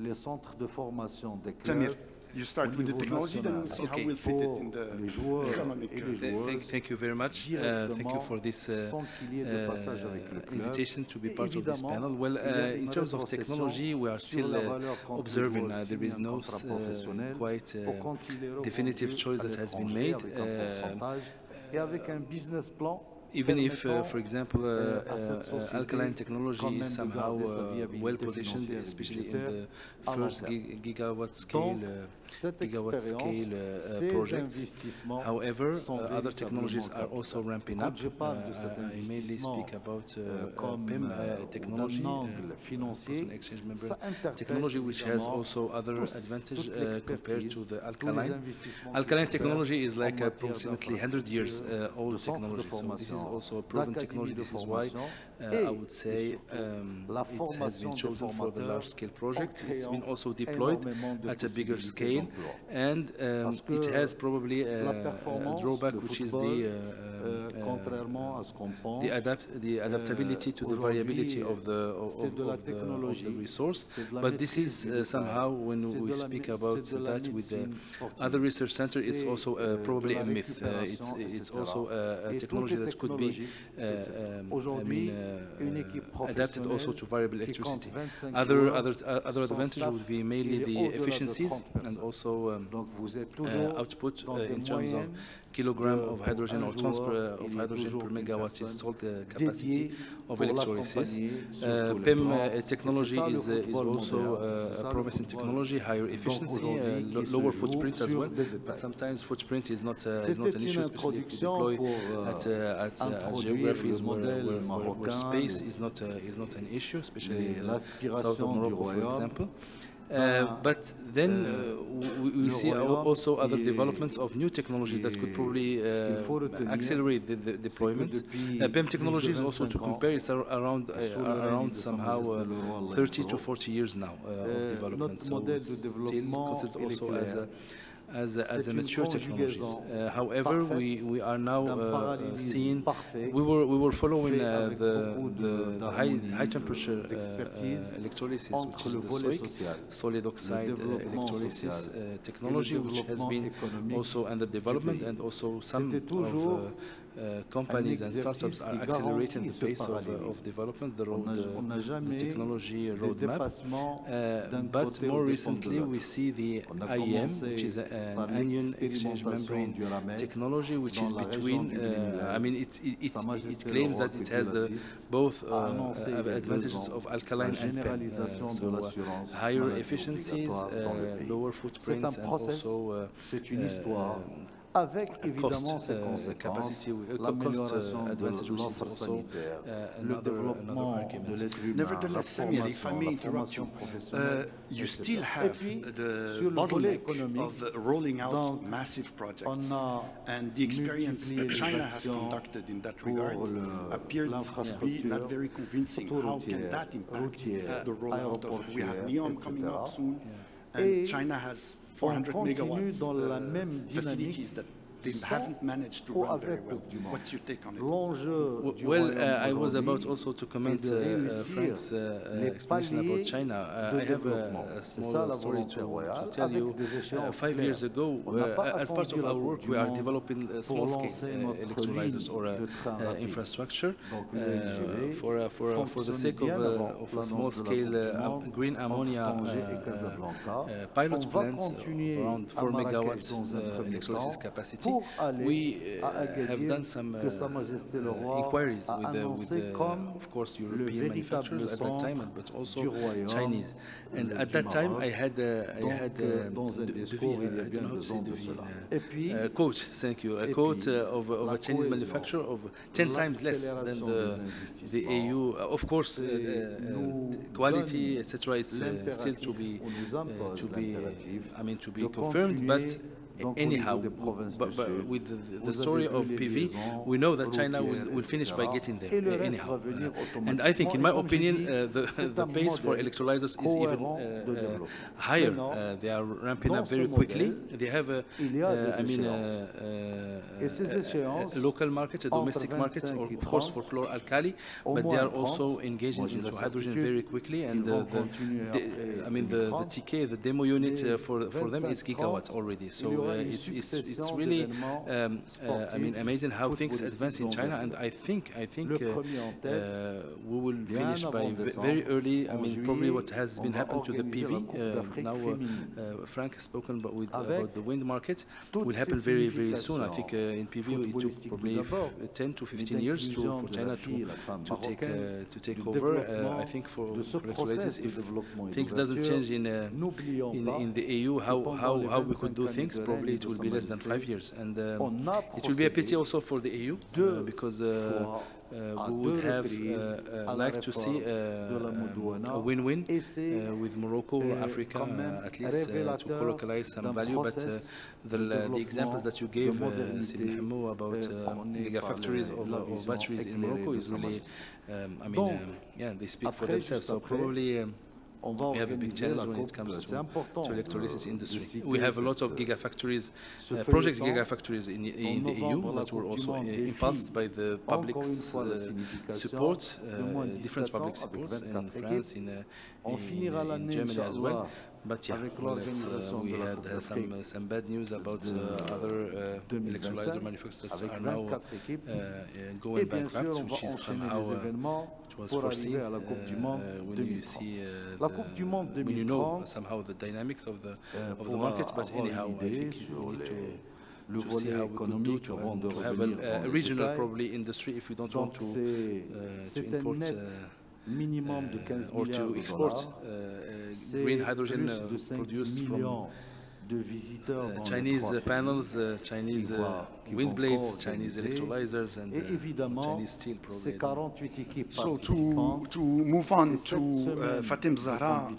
G: Les centres de formation des
A: Samir. you start with the technology, then we'll see how we'll fit it in the economic.
B: Thank you very much. Thank you for this invitation to be part of this panel. Well, in terms of technology, we are still observing. There is no quite definitive choice that has been made. Even if, for example, alkaline technology is somehow well positioned, especially in the first gigawatt scale projects. However, other technologies are also ramping up. I mainly speak about PIM technology, proton exchange membrane technology, which has also other advantage compared to the alkaline. Alkaline technology is like approximately 100 years old technology, so this is also a proven technology. This is why I would say it has been chosen for the large-scale project. It's been also deployed at a bigger scale, and it has probably a drawback, which is the adaptability to the variability of the resource. But this is somehow, when we speak about that with the other research center, it's also probably a myth. It's also a technology that could be adapted also to variable electricity. Other advantage would be mainly the efficiencies and also output in terms of kilogram of hydrogen or tons of hydrogen per megawatt installed capacity of electrolysis. PIM technology is also a promising technology, higher efficiency, lower footprint as well. But sometimes footprint is not an issue, especially if you deploy at geographies where space is not an issue, especially south of Morocco, for example. But then we see also other developments of new technologies that could probably accelerate the deployment. PIM technology is also, to compare, is around somehow 30 to 40 years now of development. So it's still considered also as a mature technologies. However, we are now seeing, we were following the high temperature electrolysis, which is the SOIC, solid oxide electrolysis technology, which has been also under development, and also some of companies and startups are accelerating the pace of development, the technology roadmap. But more recently, we see the IEM, which is an anion exchange membrane technology, which is between, I mean, it claims that it has both advantages of alkaline and PEM, so higher efficiencies, lower footprints, and also
G: avec évidemment ses conséquences, l'amélioration de l'offre sanitaire, le développement de l'être humain.
A: Nevertheless, Samir, if I may interrupt you, you still have the bottleneck of rolling out massive projects, and the experience that China has conducted in that regard appeared to be not very convincing. How can that impact the rollout of? We have NEOM coming up soon, and China has 400 megawatts facilities that they haven't managed to run very well. What's your take on it?
B: Well, I was about also to comment Frank's explanation about China. I have a small story to tell you. 5 years ago, as part of our work, we are developing small-scale electrolyzers or infrastructure for the sake of a small-scale green ammonia pilot plant around 4 megawatts electrolysis capacity. We have done some inquiries with of course, European manufacturers at that time, but also Chinese. And at that time, I had a quote, thank you, a quote of a Chinese manufacturer of 10 times less than the EU. Of course, quality, etc., is still to be confirmed, but
G: anyhow, but with the story of PV, we know that China will finish by getting there anyhow. And I think, in my opinion, the pace for electrolyzers is even higher. They are ramping up very quickly. They have a local market, a domestic market, of course, for chlor-alkali, but they are also engaging into hydrogen very quickly. And the TK, the demo unit for them is gigawatts already. So it's really amazing how things advance in China. And I think we will finish by very early. Probably what has been happened to the PV now. Frank has spoken about the wind market. Will happen very soon. I think in PV it took probably 10 to 15 years for China to take over. I think for electrolysis, if things doesn't change in the EU, how we could do things, probably it will be less than 5 years. And it will be a pity also for the EU because we would have liked to see a win-win with Morocco or Africa, at least to colocalize some value. But the examples that you gave, Sidi Hamou, about gigafactories of batteries in Morocco is really, they speak for themselves. So probably we have a big challenge when it comes to electrolysis industry. We have a lot of gigafactories, project gigafactories in the EU that were also impulsed by the public support, different public supports in France, in Germany as well. But yeah, we had some bad news about other electrolyzer manufacturers that are now going bankrupt, which is somehow was foreseen when you see when you know somehow the dynamics of the market. But anyhow, I think we need to see how we could do to have a regional probably industry if we don't want to import or to export green hydrogen produced from Chinese panels, Chinese wind blades, Chinese electrolyzers, and Chinese steel probably.
A: So to move on to Fatem Zahra,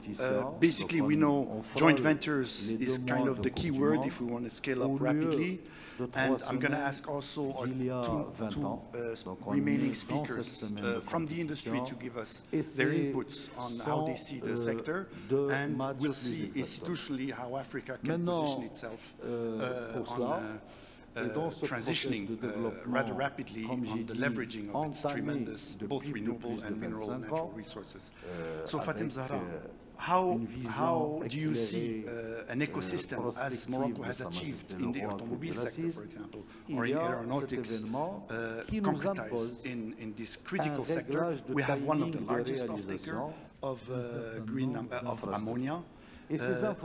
A: basically we know joint ventures is kind of the key word if we want to scale up rapidly. And I'm going to ask also our two remaining speakers from the industry to give us their inputs on how they see the sector, and we'll see institutionally how Africa can position itself on transitioning rather rapidly on the leveraging of its tremendous both renewable and mineral and natural resources. So Fatem Zahra, how do you see an ecosystem as Morocco has achieved in the automobile sector, for example, or in aeronautics, concretized in this critical sector? We have one of the largest off-taker of ammonia.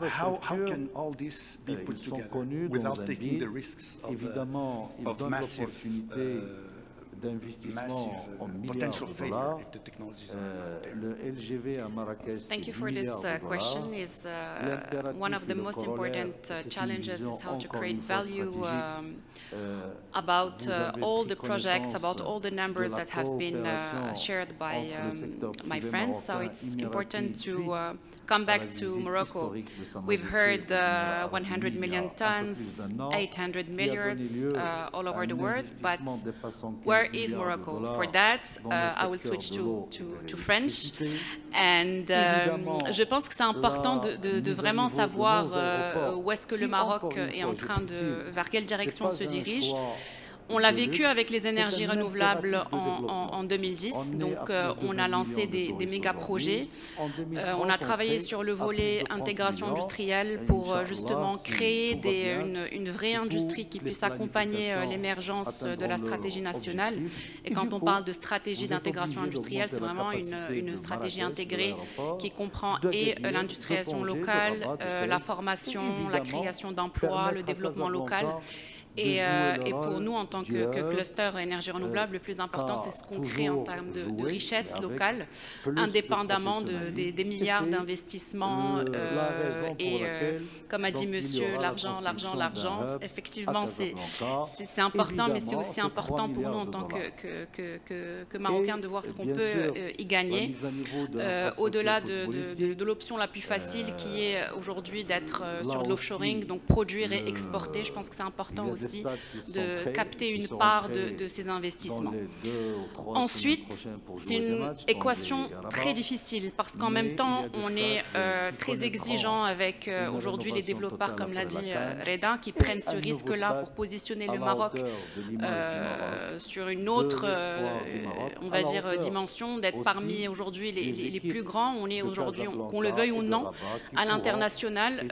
A: How can all this be put together without taking the risks of massive potential failure if the technologies are not there?
H: Thank you for this question. Is one of the most important challenges is how to create value about all the projects, about all the numbers that have been shared by my friends. So it's important to come back to Morocco. We've heard 100 million tons, 800 milliards all over the world, but where is Morocco? For that, I will switch to French. And je pense que c'est important de vraiment savoir où est-ce que le Maroc est en train vers quelle direction on se dirige. On l'a vécu avec les énergies renouvelables en 2010, donc on a lancé des méga-projets. On a travaillé sur le volet intégration industrielle pour justement créer une vraie industrie qui puisse accompagner l'émergence de la stratégie nationale. Et quand on parle de stratégie d'intégration industrielle, c'est vraiment une stratégie intégrée qui comprend et l'industrialisation locale, la formation, la création d'emplois, le développement local. Et pour nous, en tant que cluster énergie renouvelable, le plus important, c'est ce qu'on crée en termes de richesse locale, indépendamment des milliards d'investissements. Et comme a dit monsieur, l'argent. Effectivement, c'est important, mais c'est aussi important pour nous en tant que Marocains de voir ce qu'on peut y gagner, au-delà de l'option la plus facile qui est aujourd'hui d'être sur de l'offshoring, donc produire et exporter. Je pense que c'est important aussi de capter une part de ces investissements. Ensuite, c'est une équation très difficile parce qu'en même temps, on est très exigeant avec aujourd'hui les développeurs, comme l'a dit Reda, qui prennent ce risque-là pour positionner le Maroc sur une autre, on va dire, dimension, d'être parmi aujourd'hui les plus grands. On est aujourd'hui, qu'on le veuille ou non, à l'international,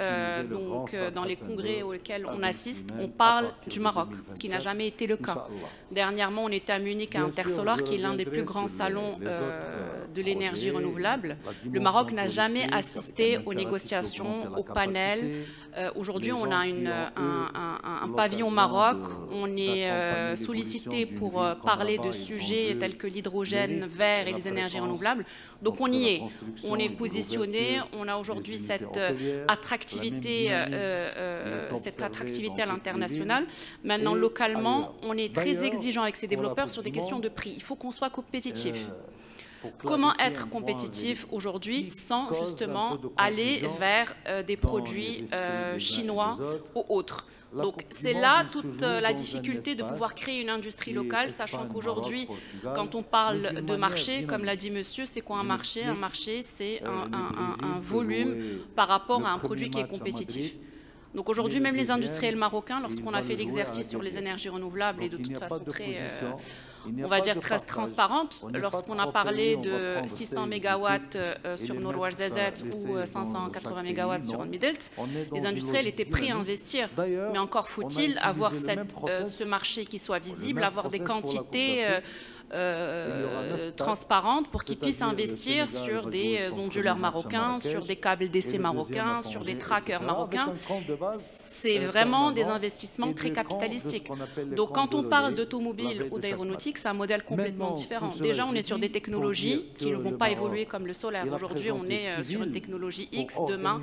H: donc dans les congrès auxquels on assiste, on parle du Maroc, ce qui n'a jamais été le cas. Dernièrement, on était à Munich à Intersolar, qui est l'un des plus grands salons de l'énergie renouvelable. Le Maroc n'a jamais assisté aux négociations, aux panels. Aujourd'hui, on a un pavillon Maroc. On est sollicité pour parler de sujets tels que l'hydrogène vert et les énergies renouvelables. Donc on y est. On est positionné. On a aujourd'hui cette attractivité à l'international. Maintenant, localement, on est très exigeant avec ces développeurs sur des questions de prix. Il faut qu'on soit compétitif. Comment être compétitif aujourd'hui sans justement aller vers des produits chinois ou autres? Donc c'est là toute la difficulté de pouvoir créer une industrie locale, sachant qu'aujourd'hui, quand on parle de marché, comme l'a dit monsieur, c'est quoi un marché? Un marché, c'est un volume par rapport à un produit qui est compétitif. Donc aujourd'hui, même les industriels marocains, lorsqu'on a fait l'exercice sur les énergies renouvelables et de toute façon très, on va dire très transparente, lorsqu'on a parlé de 600 MW sur Nord-Ouarzazate ou 580 MW sur Midelt, les industriels étaient prêts à investir. Mais encore faut-il avoir ce marché qui soit visible, avoir des quantités transparentes pour qu'ils puissent investir sur des onduleurs marocains, sur des câbles DC marocains, sur des trackers marocains. C'est vraiment des investissements très capitalistiques. Donc quand on parle d'automobile ou d'aéronautique, c'est un modèle complètement différent. Déjà, on est sur des technologies qui ne vont pas évoluer comme le solaire. Aujourd'hui, on est sur une technologie X. Demain,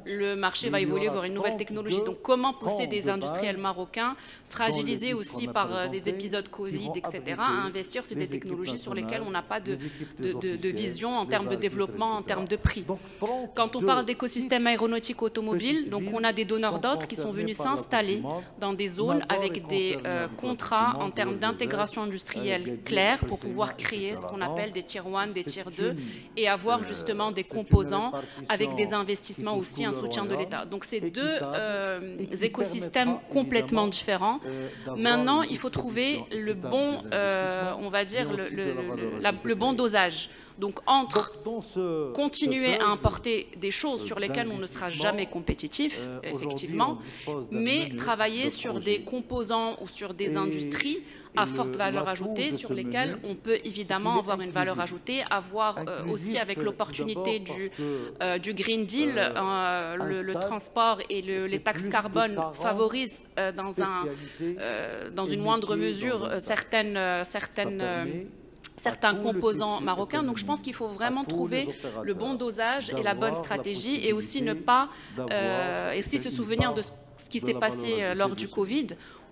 H: le marché va évoluer vers une nouvelle technologie. Donc comment pousser des industriels marocains, fragilisés aussi par des épisodes Covid, etc., à investir sur des technologies sur lesquelles on n'a pas de vision en termes de développement, en termes de prix. Quand on parle d'écosystème aéronautique automobile, donc on a des donneurs d'ordre qui sont venus s'installer dans des zones avec des contrats en termes d'intégration industrielle clairs pour pouvoir créer ce qu'on appelle des tier 1, des tier 2 et avoir justement des composants avec des investissements aussi, un soutien de l'État. Donc c'est deux écosystèmes complètement différents. Maintenant, il faut trouver le bon, on va dire, le bon dosage. Donc entre continuer à importer des choses sur lesquelles on ne sera jamais compétitif, effectivement, mais travailler sur des composants ou sur des industries à forte valeur ajoutée sur lesquelles on peut évidemment avoir une valeur ajoutée, avoir aussi avec l'opportunité du Green Deal, le transport et les taxes carbone favorisent dans une moindre mesure certains composants marocains. Donc je pense qu'il faut vraiment trouver le bon dosage et la bonne stratégie et aussi ne pas et aussi se souvenir de ce qui s'est passé lors du Covid,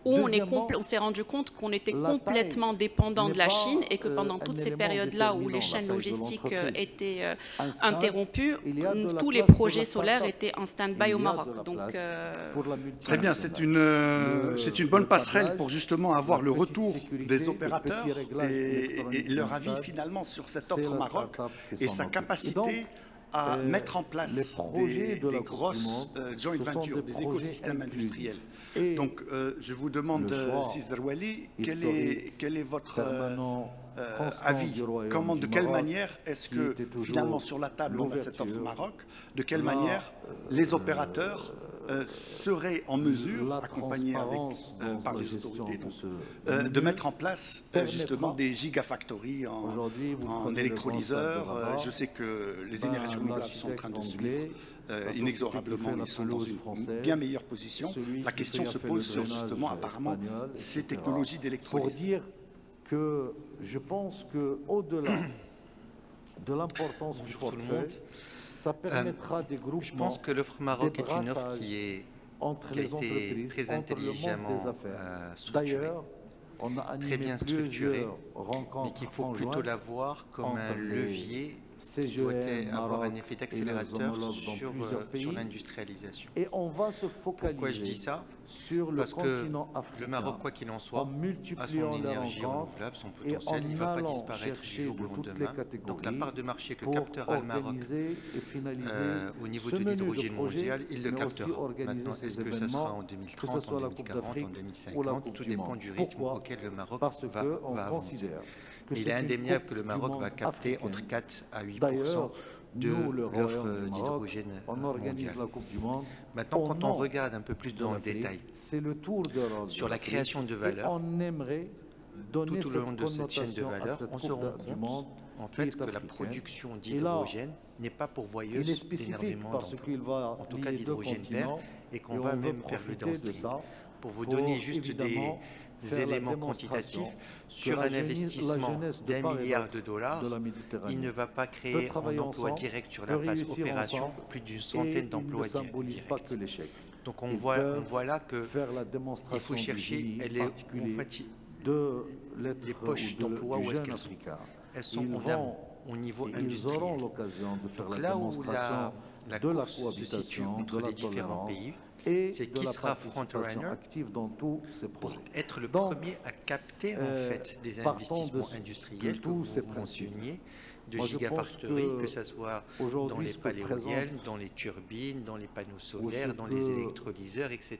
H: où on s'est rendu compte qu'on était complètement dépendant de la Chine et que pendant toutes ces périodes-là où les chaînes logistiques étaient interrompues, tous les projets solaires étaient en stand-by au Maroc. Donc,
A: très bien, c'est une bonne passerelle pour justement avoir le retour des opérateurs et leur avis finalement sur cette offre au Maroc et sa capacité à mettre en place des grosses joint ventures, des écosystèmes industriels. Donc, je vous demande, César Wali, quel est votre avis? De quelle manière est-ce que, finalement, sur la table, on a cette offre au Maroc? De quelle manière les opérateurs serait en mesure, accompagné par les autorités, de mettre en place justement des gigafactories en électrolyseurs. Je sais que les énergies renouvelables sont en train de suivre inexorablement, ils sont dans une bien meilleure position. La question se pose sur justement apparemment ces technologies d'électrolyse.
I: Pour dire que je pense qu'au-delà de l'importance du portefeuille, ça permettra des groupements.
J: Je pense que l'offre Maroc est une offre qui a été très intelligemment structurée, très bien structurée, mais qu'il faut plutôt la voir comme un levier qui doit avoir un effet d'accélérateur sur l'industrialisation.
I: Et on va se focaliser.
J: Pourquoi je dis ça?
I: Sur le
J: Parce
I: continent
J: que
I: africain,
J: le Maroc, quoi qu'il en soit, a son énergie renouvelable, son potentiel, il ne va pas disparaître du jour au lendemain. Donc la part de marché que captera le Maroc au niveau de l'hydrogène mondial, il le captera. Maintenant, est-ce que ça sera en 2030, en 2040, en 2050? Tout dépend du rythme auquel le Maroc va avancer. Mais il est indéniable que le Maroc va capter entre 4 à 8% de l'offre d'hydrogène mondiale. Maintenant, quand on regarde un peu plus dans le détail sur la création de valeur, tout au long de cette chaîne de valeur, on se rend compte en fait que la production d'hydrogène n'est pas pourvoyeuse d'énormément d'emplois, en tout cas d'hydrogène vert, et qu'on va même faire le downstream. Pour vous donner juste des éléments quantitatifs, sur un investissement d'1 milliard de dollars, il ne va pas créer en emploi direct sur la phase opération plus d'une centaine d'emplois directs. Donc on voit là qu'il faut chercher les poches d'emploi, où est-ce qu'elles sont? Elles sont au niveau industriel. Donc là où la course se situe entre les différents pays, c'est qui sera frontrunner pour être le premier à capter en fait des investissements industriels que vous mentionniez, de gigafactories, que ce soit dans les pales éoliennes, dans les turbines, dans les panneaux solaires, dans les électrolyseurs, etc.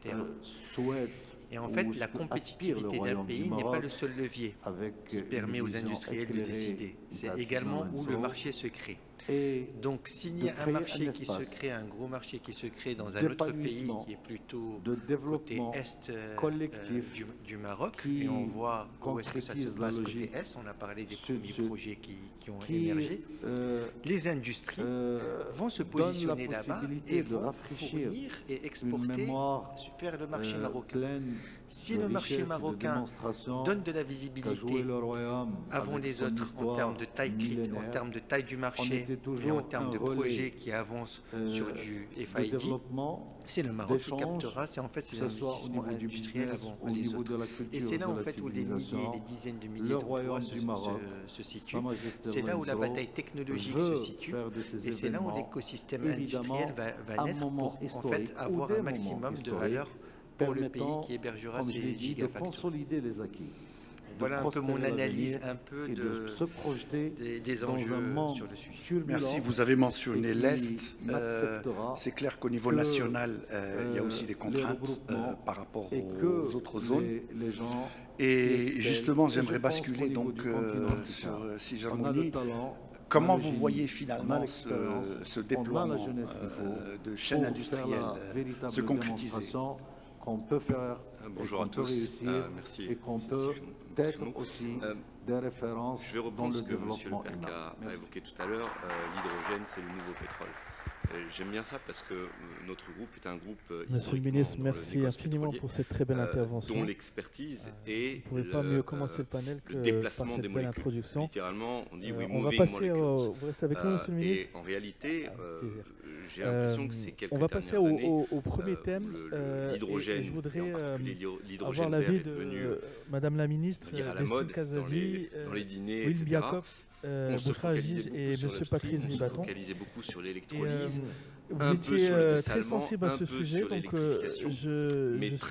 J: Et en fait, la compétitivité d'un pays n'est pas le seul levier qui permet aux industriels de décider. C'est également où le marché se crée. Donc, s'il y a un marché qui se crée, un gros marché qui se crée dans un autre pays qui est plutôt côté est du Maroc, et on voit où est-ce que ça se passe côté est, on a parlé des premiers projets qui ont émergé, les industries vont se positionner là-bas et vont fournir et exporter vers le marché marocain. Si le marché marocain donne de la visibilité avant les autres en termes de taille critique, en termes de taille du marché et en termes de projets qui avancent sur du FID, c'est le Maroc qui captera, c'est en fait ces investissements industriels avant les autres. Et c'est là en fait où les milliers et les dizaines de milliers d'emplois se situent. C'est là où la bataille technologique se situe et c'est là où l'écosystème industriel va naître pour en fait avoir un maximum de valeur pour le pays qui hébergera ces gigafactories. Voilà un peu mon analyse un peu des enjeux sur le sujet.
A: Merci. Vous avez mentionné l'Est. C'est clair qu'au niveau national, il y a aussi des contraintes par rapport aux autres zones. Et justement, j'aimerais basculer donc sur Cigémoni. Comment vous voyez finalement ce déploiement de chaînes industrielles se concrétiser?
I: Qu'on peut faire,
K: bonjour à tous, merci.
I: Et qu'on peut être aussi des références
K: je vais reprendre ce que M. Le Perca a évoqué tout à l'heure. L'hydrogène, c'est le nouveau pétrole. J'aime bien ça parce que notre groupe est un groupe
E: Monsieur le ministre, merci infiniment pour cette très belle intervention.
K: Dont l'expertise et
E: vous ne pouvez pas mieux commencer le panel que
K: le déplacement
E: par cette
K: des
E: belle
K: molécules.
E: introduction.
K: Littéralement, on dit
E: on va passer vous restez avec nous, Monsieur le ministre.
K: Et en réalité, j'ai l'impression que c'est quelques
E: on va passer au premier thème.
K: L'hydrogène,
E: je voudrais avoir l'avis de Madame la ministre, Destine Cazazi,
K: dans les dîners,
E: Will
K: etc.
E: Biakov, Bouchragiz et M. Patrice Ribaton.
K: On se focalisait beaucoup sur l'électrolyse.
E: Vous étiez très sensible à ce sujet, donc je suis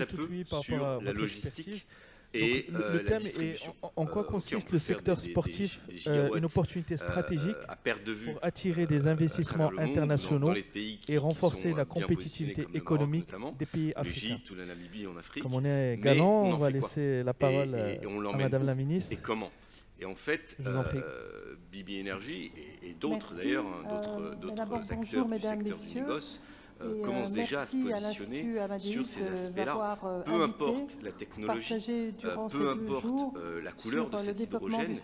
E: tout oui par rapport à votre expertise.
K: Et
E: le thème est en quoi consiste le secteur sportif, une opportunité stratégique pour attirer des investissements internationaux et renforcer la compétitivité économique des pays africains. Comme on est galant, on va laisser la parole à Madame la ministre.
K: Et comment? Et en fait, Bibi Energy et d'autres d'ailleurs, d'autres acteurs du secteur du négoce commence déjà à se positionner sur ces aspects-là. Peu importe la technologie, peu importe la couleur de cet hydrogène,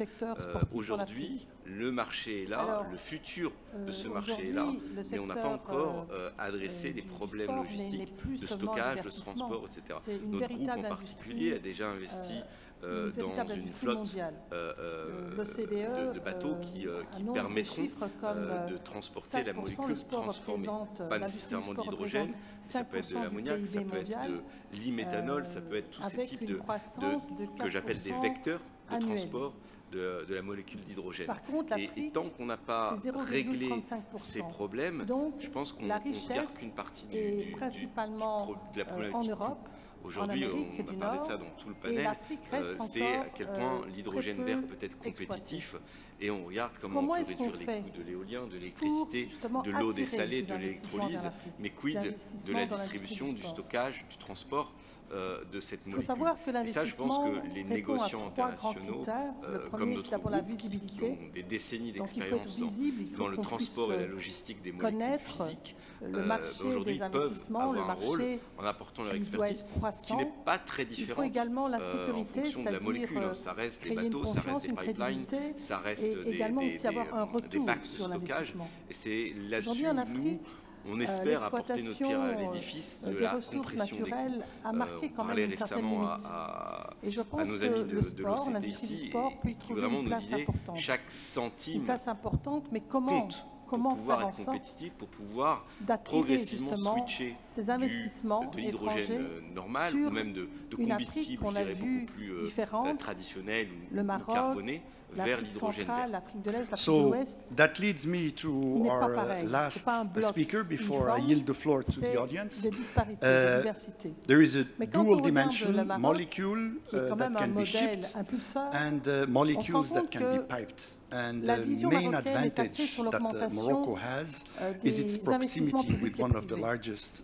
K: aujourd'hui, le marché est là, le futur de ce marché est là, mais on n'a pas encore adressé des problèmes logistiques de stockage, de transport, etc. Notre groupe en particulier a déjà investi dans une flotte de bateaux qui permettront de transporter la molécule transformée. Pas nécessairement de l'hydrogène, ça peut être de l'ammoniac, ça peut être de l'iméthanol, ça peut être tous ces types que j'appelle des vecteurs de transport de la molécule d'hydrogène. Et tant qu'on n'a pas réglé ces problèmes, je pense qu'on ne regarde qu'une partie de la problématique. Aujourd'hui, on a parlé de ça dans tout le panel, c'est à quel point l'hydrogène vert peut être compétitif, et on regarde comment on peut réduire les coûts de l'éolien, de l'électricité, de l'eau dessalée, de l'électrolyse, mais quid de la distribution, du stockage, du transport de cette molécule. Et ça, je pense que les négociants internationaux, comme notre groupe, qui ont des décennies d'expérience dans le transport et la logistique des molécules physiques, aujourd'hui peuvent avoir un rôle en apportant leur expertise, qui n'est pas très différente en fonction de la molécule. Ça reste des bateaux, ça reste des pipelines, ça reste des bacs de stockage. Et c'est là-dessus, nous, on espère apporter notre pierre à l'édifice de la compression des coûts. On parlait récemment à nos amis de l'OCP ici, qui vraiment nous disaient chaque centime compte pour pouvoir être compétitif, pour pouvoir progressivement switcher de l'hydrogène normal ou même de combustible, je dirais, beaucoup plus traditionnel ou carboné, vers l'hydrogène vert.
A: So that leads me to our last speaker before I yield the floor to the audience. There is a dual dimension molecule that can be shipped and molecules that can be piped. And the main advantage that Morocco has is its proximity with one of the largest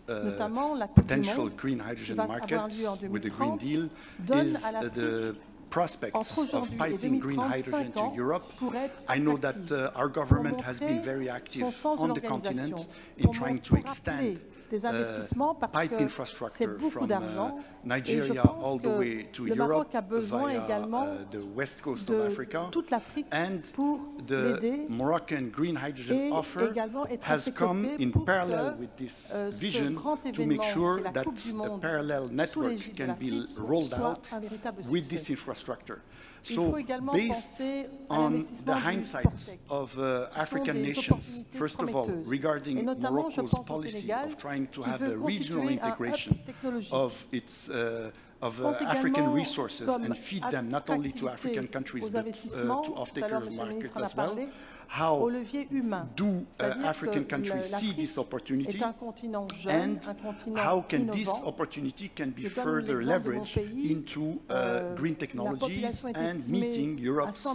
A: potential green hydrogen markets with the Green Deal, is the prospects of piping green hydrogen to Europe. I know that our government has been very active on the continent in trying to extend pipe infrastructure from Nigeria all the way to Europe via the west coast of Africa. And the Moroccan green hydrogen offer has come in parallel with this vision to make sure that a parallel network can be rolled out with this infrastructure. So, based on the hindsight of African nations, first of all, regarding Morocco's policy of trying to have a regional integration of its African resources and feed them not only to African countries but to off-taker markets as well, how do African countries see this opportunity, and how can this opportunity can be further leveraged into green technologies and meeting Europe's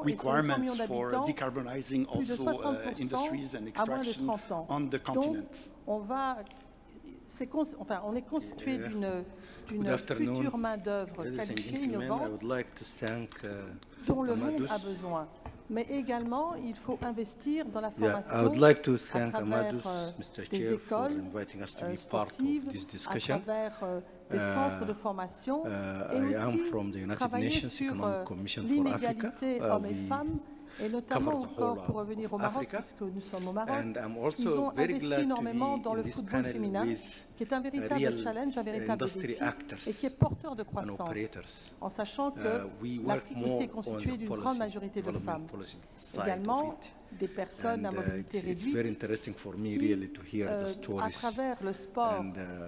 A: requirements for decarbonizing also industries and extraction on the continent.
L: On est constitué d'une future main-d'œuvre qualifiée, innovante, dont le monde a besoin. Mais également, il faut investir dans la formation à travers des écoles sportives, à travers des centres de formation, et aussi travailler sur l'inégalité hommes et femmes. Et notamment encore pour revenir au Maroc, puisque nous sommes au Maroc, ils ont investi énormément dans le football féminin, qui est un véritable challenge, un véritable défi, et qui est porteur de croissance, en sachant que l'Afrique aussi est constituée d'une grande majorité de femmes. Également, des personnes à mobilité réduite qui, à travers le sport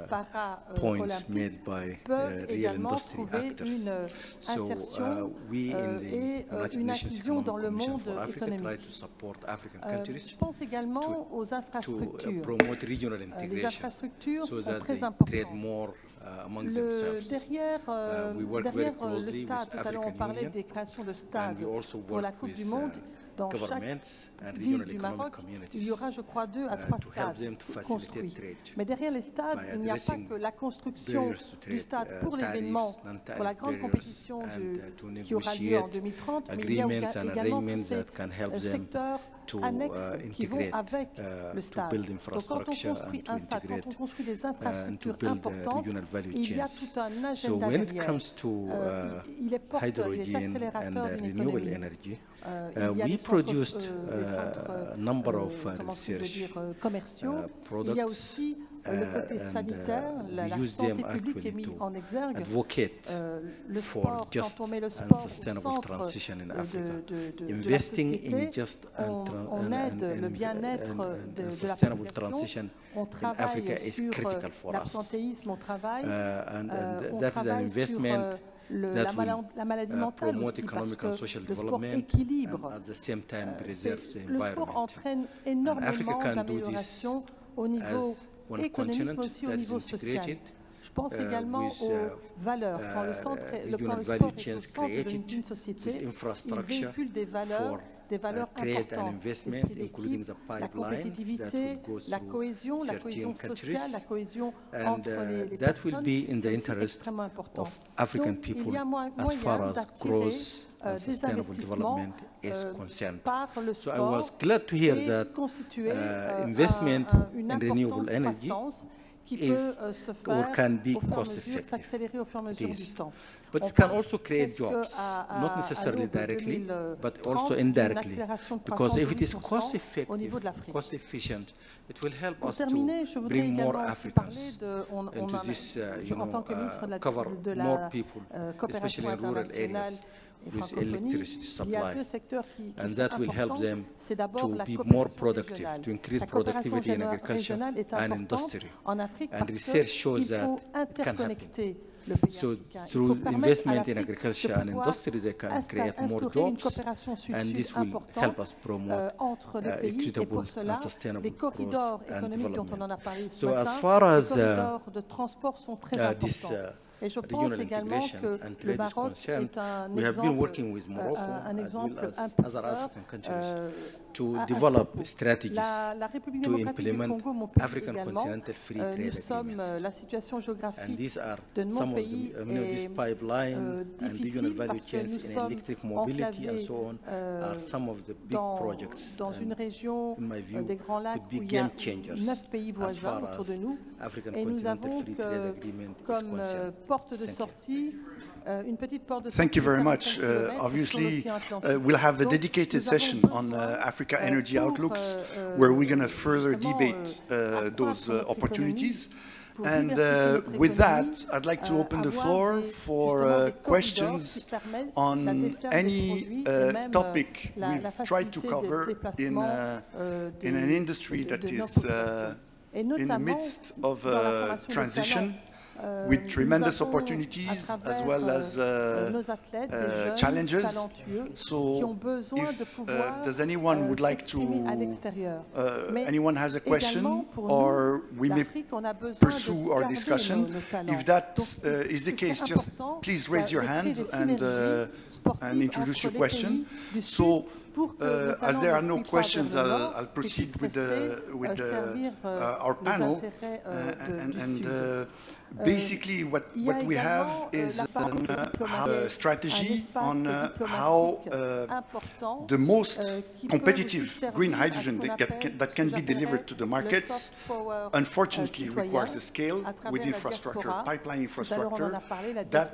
L: para-olympique, peuvent également trouver une insertion et une inclusion dans le monde économique. Je pense également aux infrastructures. Les infrastructures sont très importantes. Derrière le stade, tout à l'heure on parlait des créations de stades pour la Coupe du Monde. Dans chaque ville du Maroc, il y aura, je crois, 2 à 3 stades construits. Mais derrière les stades, il n'y a pas que la construction du stade pour l'événement, pour la grande compétition qui aura lieu en 2030, mais il y a également tous ces secteurs annexes qui vont avec le stade. Donc quand on construit un stade, quand on construit des infrastructures importantes, il y a tout un agenda derrière. Il est porteur, il est accélérateur d'une économie. We produced a number of commerciaux. Il y a aussi le côté sanitaire, la santé publique est mise en exergue. Le sport, quand on met le sport au centre de la société, on aide le bien-être de la population. On travaille sur l'absentéisme, on travaille sur la maladie mentale aussi, parce que le sport équilibre. Le sport entraîne énormément d'améliorations au niveau économique, mais aussi au niveau social. Je pense également aux valeurs. Quand le sport est au centre d'une société, il véhicule des valeurs importantes. L'esprit d'équipe, la compétitivité, la cohésion sociale, la cohésion entre les personnes, c'est extrêmement important. Donc, il y a moyen d'attirer des investissements par le sport et constituer une importante croissance qui peut se faire s'accélérer au fur et à mesure du temps.
M: But it can also create jobs, not necessarily directly, but also indirectly. Because if it is cost efficient, it will help us to bring more Africans into this, cover more people, especially in rural areas, with electricity supply. And that will help them to be more productive, to increase productivity in agriculture and industry. And research shows that it can happen. So through investment in agriculture and industry, they can create more jobs, and this will help us promote equitable and sustainable growth and development. So as far as this regional integration and trade is concerned, we have been working with Morocco as well as other African countries to develop strategies to implement African continental free trade agreements. And these are some of these pipeline and regional value chains in electric mobility and so on are some of the big projects. And in my view, could be game changers as far as African continental free trade agreement is concerned.
A: Thank you very much. Obviously, we'll have a dedicated session on Africa Energy Outlooks, where we're going to further debate those opportunities. And with that, I'd like to open the floor for questions on any topic we've tried to cover in an industry that is in the midst of transition, with tremendous opportunities as well as challenges. So if does anyone would like to, anyone has a question, or we may pursue our discussion. If that is the case, just please raise your hand and introduce your question. So as there are no questions, I'll proceed with our panel. Basically, what we have is a strategy on how the most competitive green hydrogen that can be delivered to the markets, unfortunately, requires a scale with infrastructure, pipeline infrastructure, that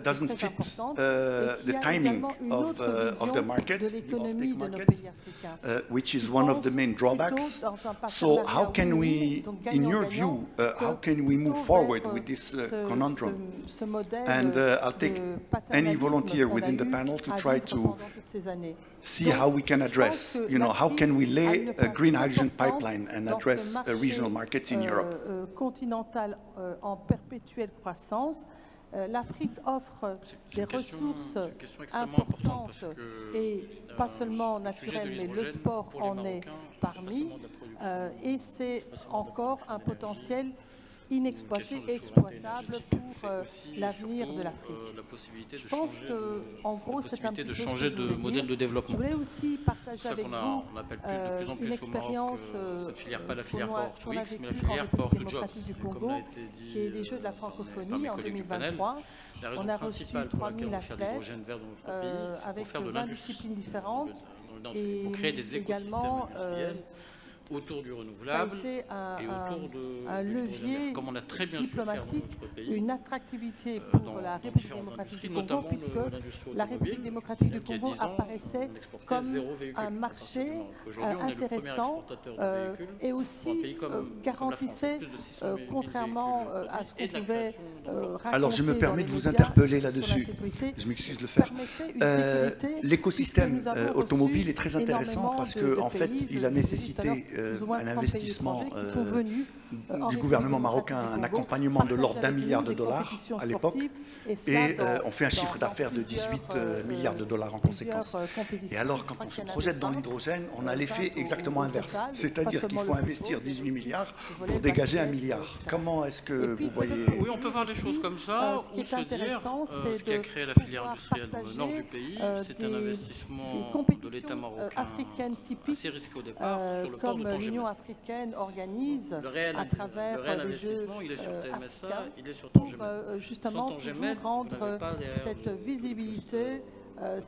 A: doesn't fit the timing of the market, the offtake market, which is one of the main drawbacks. So how can we, in your view, how can we move forward with this conundrum? And I'll take any volunteer within the panel to try to see how we can address, how can we lay a green hydrogen pipeline and address regional markets in Europe.
L: Continental en perpétuelle croissance. L'Afrique offre des ressources importantes et pas seulement naturelles, mais le sport en est parmi. Et c'est encore un potentiel inexploité et exploitable pour l'avenir de l'Afrique. Je pense qu'en gros, c'est un petit peu
B: de changer de modèle de développement.
L: Je voulais aussi partager avec vous
B: on appelle de plus en plus au Maroc cette filière, pas la filière Power to X, mais la filière Power to Jobs.
L: Du Congo, qui est des Jeux de la francophonie en 2023. On a reçu 3000 athlètes avec 20 disciplines différentes. et
B: pour créer des écosystèmes industriels autour du renouvelable et autour de
L: levier
B: comme on a très bien
L: diplomatique,
B: su faire dans notre pays,
L: une attractivité pour la République démocratique du Congo, puisque la République démocratique du Congo apparaissait comme un marché intéressant et aussi garantissait, contrairement à ce qu'on pouvait raconter.
A: Alors je me permets de vous interpeller là-dessus, je m'excuse de le faire. L'écosystème automobile est très intéressant parce qu'en fait, il a nécessité un investissement du gouvernement marocain, un accompagnement de l'ordre d'1 milliard de dollars à l'époque, et on fait un chiffre d'affaires de 18 milliards de dollars en conséquence. Et alors, quand on se projette dans l'hydrogène, on a l'effet exactement inverse, c'est-à-dire qu'il faut investir 18 milliards pour dégager 1 milliard. Comment est-ce que vous voyez...
B: Oui, on peut voir des choses comme ça, ou se dire, ce qui a créé la filière industrielle dans le nord du pays, c'est un investissement de l'État marocain assez risqué au départ, sur le port de Tanger.
L: L'Union africaine organise à travers les Jeux
B: il est sur TMSA, il est sur Tanger.
L: Justement, toujours rendre cette visibilité,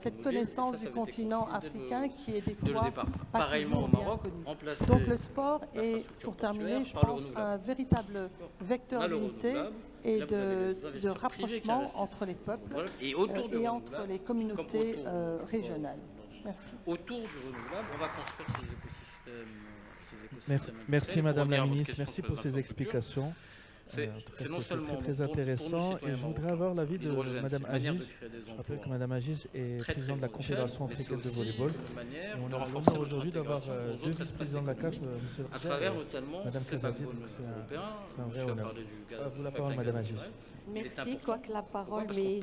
L: cette connaissance du continent africain qui est des fois pas toujours bien connue. Donc le sport est, pour terminer, je pense, un véritable vecteur d'unité et de rapprochement entre les peuples et entre les communautés régionales. Merci.
B: Autour du renouvelable, on va construire ces écosystèmes.
E: Merci Madame la Ministre, merci pour ces explications.
B: C'est non seulement
E: très intéressant et je voudrais avoir l'avis de Madame Agiz. Je rappelle que Madame Agiz est présidente de la Confédération africaine de volleyball. Et on a l'honneur aujourd'hui d'avoir deux vice-présidents de la CAF, M.
B: à travers notamment
E: Madame Kazadi. C'est un vrai honneur. Vous la parole, Madame Agiz.
N: Merci, quoique la parole, mais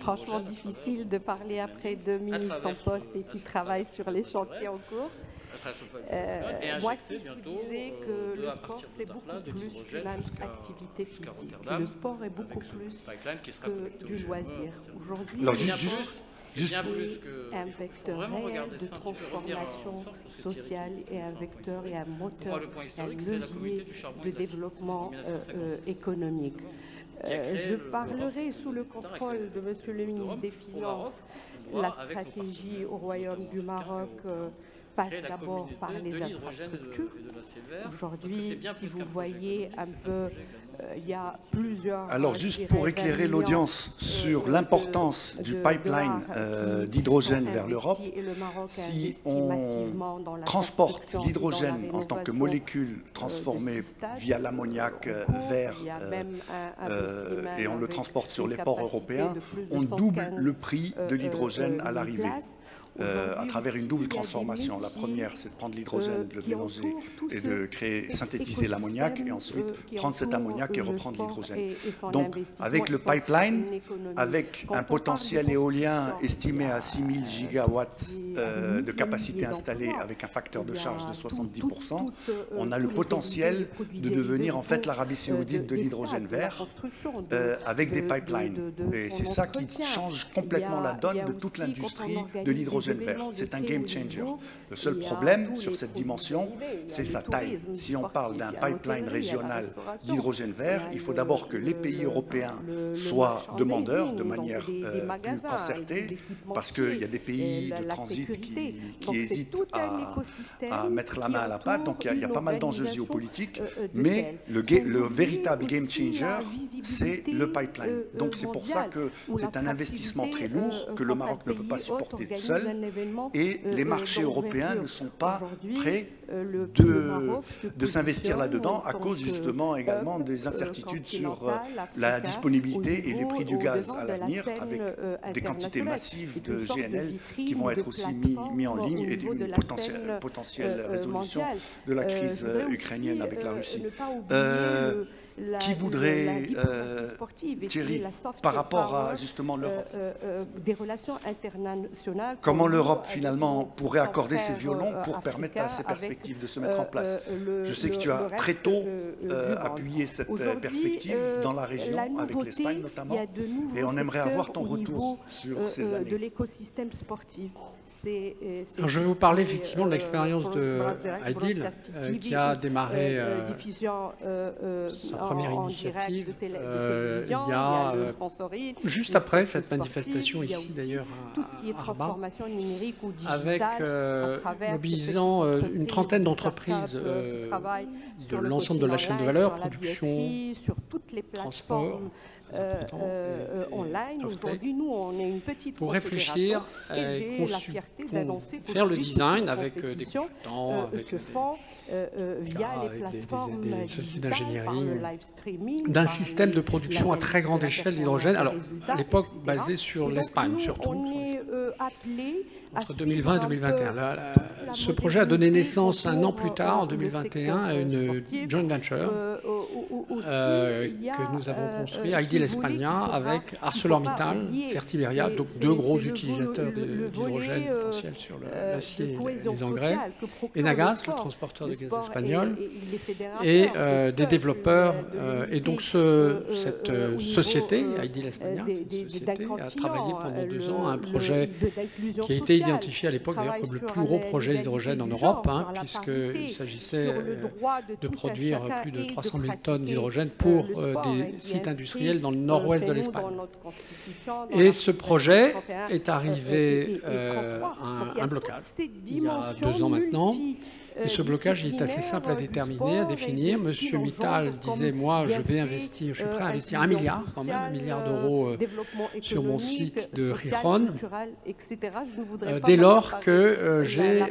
N: franchement difficile de parler après 2 ministres en poste et qui travaillent sur les chantiers en cours. Moi, si je vous disais que le sport, c'est beaucoup plus qu'une activité physique. Le sport est beaucoup plus que du loisir. Aujourd'hui, c'est un vecteur réel de transformation sociale et un vecteur et un moteur, un levier de développement économique. Je parlerai sous le contrôle de Monsieur le ministre des Finances. La stratégie au Royaume du Maroc passe d'abord par les infrastructures. Aujourd'hui, si vous voyez un peu, il y a plusieurs...
A: Alors juste pour éclairer l'audience sur l'importance du pipeline d'hydrogène vers l'Europe, si on transporte l'hydrogène en tant que molécule transformée via l'ammoniac vert et on le transporte sur les ports européens, on double le prix de l'hydrogène à l'arrivée. À travers une double transformation. La première, c'est de prendre l'hydrogène, de le mélanger et de synthétiser l'ammoniac, et ensuite prendre cet ammoniac et reprendre l'hydrogène. Donc, avec le pipeline, avec un potentiel éolien estimé à 6000 gigawatts de capacité installée, avec un facteur de charge de 70%, on a le potentiel de devenir en fait l'Arabie saoudite de l'hydrogène vert avec des pipelines. Et c'est ça qui change complètement la donne de toute l'industrie de l'hydrogène vert. C'est un game changer. Le seul problème sur cette dimension, c'est sa taille. Si on parle d'un pipeline régional d'hydrogène vert, il faut d'abord que les pays européens soient demandeurs de manière plus concertée, parce qu'il y a des pays de transit qui hésitent à mettre la main à la pâte, donc il y a pas mal d'enjeux géopolitiques, mais le véritable game changer, c'est le pipeline. Donc c'est pour ça que c'est un investissement très lourd que le Maroc ne peut pas supporter seul, et les marchés européens ne sont pas prêts de s'investir là-dedans à cause justement également des incertitudes sur la disponibilité et les prix du gaz à l'avenir, avec des quantités massives de GNL qui vont être aussi mis en ligne, et une potentielle résolution de la crise ukrainienne avec la Russie. Qui voudrait, Thierry, par rapport à justement l'Europe,
N: des relations internationales,
A: comment l'Europe finalement pourrait accorder ses violons pour permettre à ces perspectives de se mettre en place? Je sais que tu as très tôt appuyé cette perspective dans la région, avec l'Espagne notamment, et on aimerait avoir ton retour sur ces années.
N: De l'écosystème sportif.
D: Je vais vous parler effectivement de l'expérience de Aidil, qui a démarré première initiative. Il y a, juste après cette manifestation ici d'ailleurs à Rabat, avec mobilisant une trentaine d'entreprises de l'ensemble de la chaîne de valeur, production, transport,
N: online. Aujourd'hui, nous, on est une petite
D: pour réfléchir et faire le design avec des consultants, avec
N: via les plateformes
D: des sociétés d'ingénierie, d'un système de production à très grande échelle d'hydrogène. Alors, à l'époque, basé sur l'Espagne, surtout. Entre 2020 et 2021. Ce projet a donné naissance un an plus tard, en 2021, à une joint venture que nous avons construit, Ideal España, avec ArcelorMittal, Fertiberia, donc deux gros utilisateurs d'hydrogène potentiel sur l'acier et les engrais, Enagás, le transporteur de gaz espagnol, et des développeurs. Et donc cette société, Ideal España, a travaillé pendant 2 ans à un projet qui a été identifié à l'époque d'ailleurs comme le plus gros projet d'hydrogène en Europe, puisqu'il s'agissait de produire plus de 300 000 tonnes d'hydrogène pour des sites industriels dans le nord-ouest de l'Espagne. Et ce projet est arrivé à un blocage il y a 2 ans maintenant. Et ce blocage est assez simple à déterminer, à définir. Monsieur Mittal disait, moi, je vais investir, je suis prêt à investir 1 milliard, quand même, 1 milliard d'euros sur mon site de Gijón, dès lors que j'ai,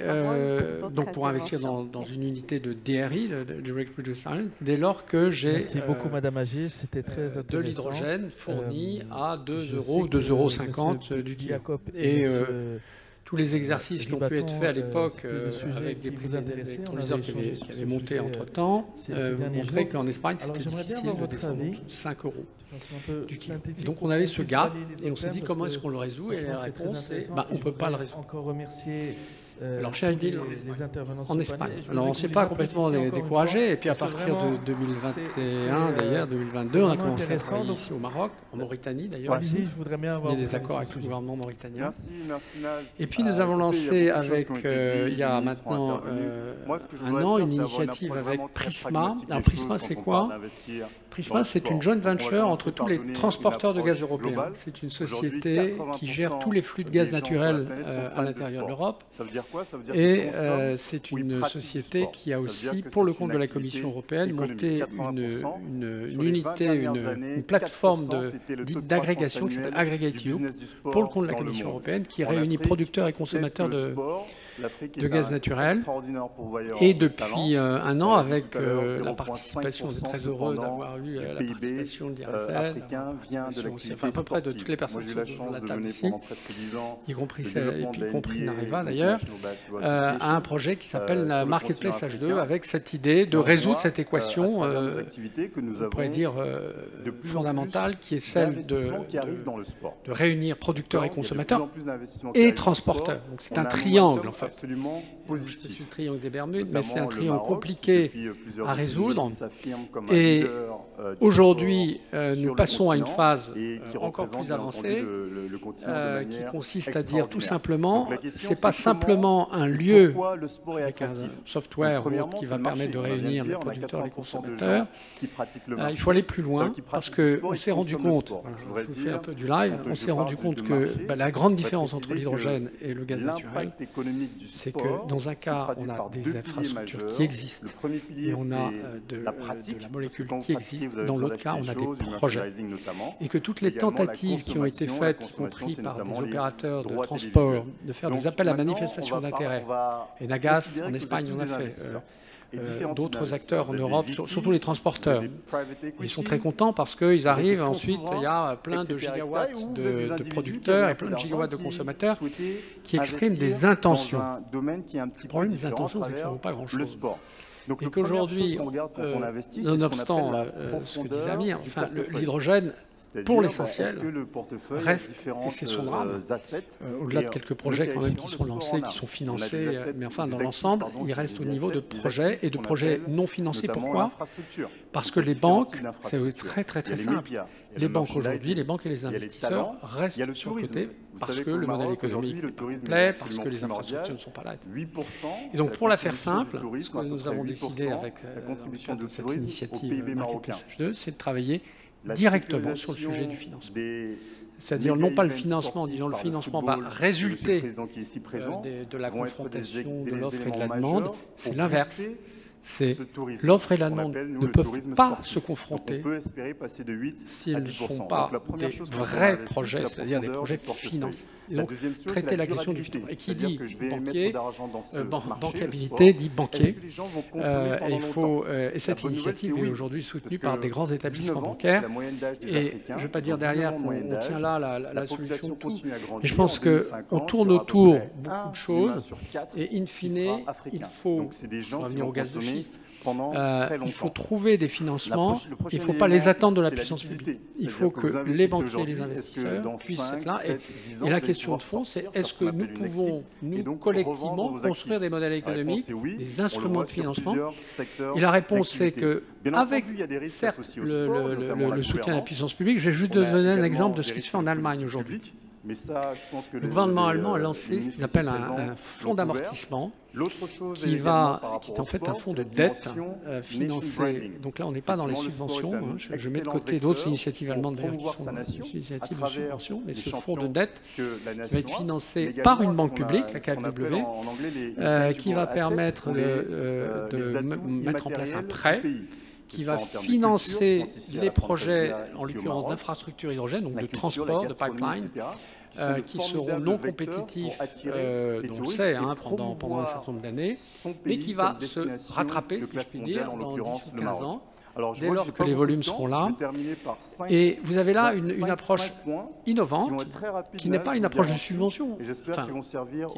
D: donc pour investir dans une unité de DRI, de Direct Reduced, dès lors que j'ai de l'hydrogène fourni à 2 euros, 2,50 € du kilo. Et tous les exercices qui ont pu être faits à l'époque avec des prix d'électrolyseurs qui avaient monté entre-temps montraient qu'en Espagne, c'était difficile de descendre 5 € du kilo. Donc on avait ce gap et on s'est dit comment est-ce qu'on le résout, et la réponse est on ne peut pas le résoudre. Alors chez Ideal, en Espagne. Alors on ne s'est pas complètement découragé, et puis à partir de 2021, d'ailleurs 2022, on a commencé à travailler ici au Maroc, en Mauritanie d'ailleurs, signé des accords avec le gouvernement mauritanien. Et puis nous avons lancé avec, il y a maintenant 1 an, une initiative avec Prisma. Alors Prisma c'est quoi? Prisma, c'est une joint venture entre tous les transporteurs de gaz européens. C'est une société qui gère tous les flux de gaz naturel à l'intérieur de l'Europe. Et c'est une société qui a aussi, pour le compte de la Commission européenne, monté une unité, une plateforme d'agrégation qui s'appelle AggregateEU, pour le compte de la Commission européenne, qui réunit producteurs et consommateurs de gaz naturel. Et depuis 1 an, avec la participation, on est très heureux d'avoir eu la participation d'IRSN, enfin à peu près de toutes les personnes qui sont sur la table ici, y compris Nareva d'ailleurs, à un projet qui s'appelle la Marketplace H2, avec cette idée de résoudre cette équation, on pourrait dire fondamentale, qui est celle de réunir producteurs et consommateurs et transporteurs. Donc c'est un triangle en fait. C'est le triangle des Bermudes, mais c'est un triangle compliqué à résoudre. Et aujourd'hui, nous passons à une phase encore plus avancée qui consiste à dire tout simplement, c'est pas simplement un lieu avec un software qui va permettre de réunir les producteurs et les consommateurs. Il faut aller plus loin parce qu'on s'est rendu compte, je vous fais un peu du live, on s'est rendu compte que la grande différence entre l'hydrogène et le gaz naturel, c'est que dans un cas, on a des infrastructures qui existent et on a de la molécule qui existe. Dans l'autre cas, on a des projets. Et que toutes les tentatives qui ont été faites, y compris par des opérateurs de transport, de faire des appels à manifestation d'intérêt, et Enagás en Espagne on a fait, d'autres acteurs en Europe, surtout les transporteurs. Ils sont très contents parce qu'ils arrivent ensuite, il y a plein de gigawatts de producteurs et plein de gigawatts de consommateurs qui expriment des intentions. Le problème des intentions, c'est que ça ne vaut pas grand-chose. Et qu'aujourd'hui, nonobstant ce que disait Amir, enfin, l'hydrogène pour l'essentiel, reste, et c'est son drame, au-delà de quelques projets quand même qui sont lancés, qui sont financés, mais enfin dans l'ensemble, il reste au niveau de projets et de projets non financés. Pourquoi? Parce que les banques, c'est très simple, les banques aujourd'hui, les banques et les investisseurs restent sur le côté parce que le modèle économique n'est pas complet, parce que les infrastructures ne sont pas là. Et donc pour la faire simple, ce que nous avons décidé avec cette initiative Marketplace H2, c'est de travailler directement sur le sujet du financement. C'est-à-dire non pas le financement, disons le financement va résulter de la confrontation de l'offre et de la demande, c'est l'inverse. C'est l'offre et la demande ne peuvent pas se confronter s'ils ne sont pas des vrais projets, c'est-à-dire des projets financés. Et donc, traiter la question du financement. Et qui dit banquier, bankabilité dit banquier. Et cette initiative est aujourd'hui soutenue par des grands établissements bancaires. Et je ne vais pas dire derrière qu'on tient là la solution de tout, mais je pense qu'on tourne autour beaucoup de choses. Et in fine, il faut revenir au gaz de schiste. Il faut trouver des financements, il ne faut pas les attendre de la puissance publique. Il faut que les banquiers et les investisseurs puissent être là. Et la question de fond, c'est est-ce que nous pouvons, nous, collectivement, construire des modèles économiques, des instruments de financement? Et la réponse, c'est que, avec, certes, le soutien de la puissance publique, je vais juste donner un exemple de ce qui se fait en Allemagne aujourd'hui. Le gouvernement allemand a lancé ce qu'il appelle un fonds d'amortissement qui est en fait un fonds de dette financé. Donc là, on n'est pas dans les subventions. Je mets de côté d'autres initiatives allemandes qui sont des initiatives de subvention, mais ce fonds de dette qui va être financé par une banque publique, la KfW, qui va permettre de mettre en place un prêt qui va financer les projets, en l'occurrence d'infrastructures hydrogène, donc de transport, de pipeline, qui seront non compétitifs, on le sait, pendant un certain nombre d'années, mais qui va se rattraper, si je puis dire, dans 10 ou 15 ans, dès lors que les volumes seront là. Et vous avez là une approche innovante, qui n'est pas une approche de subvention,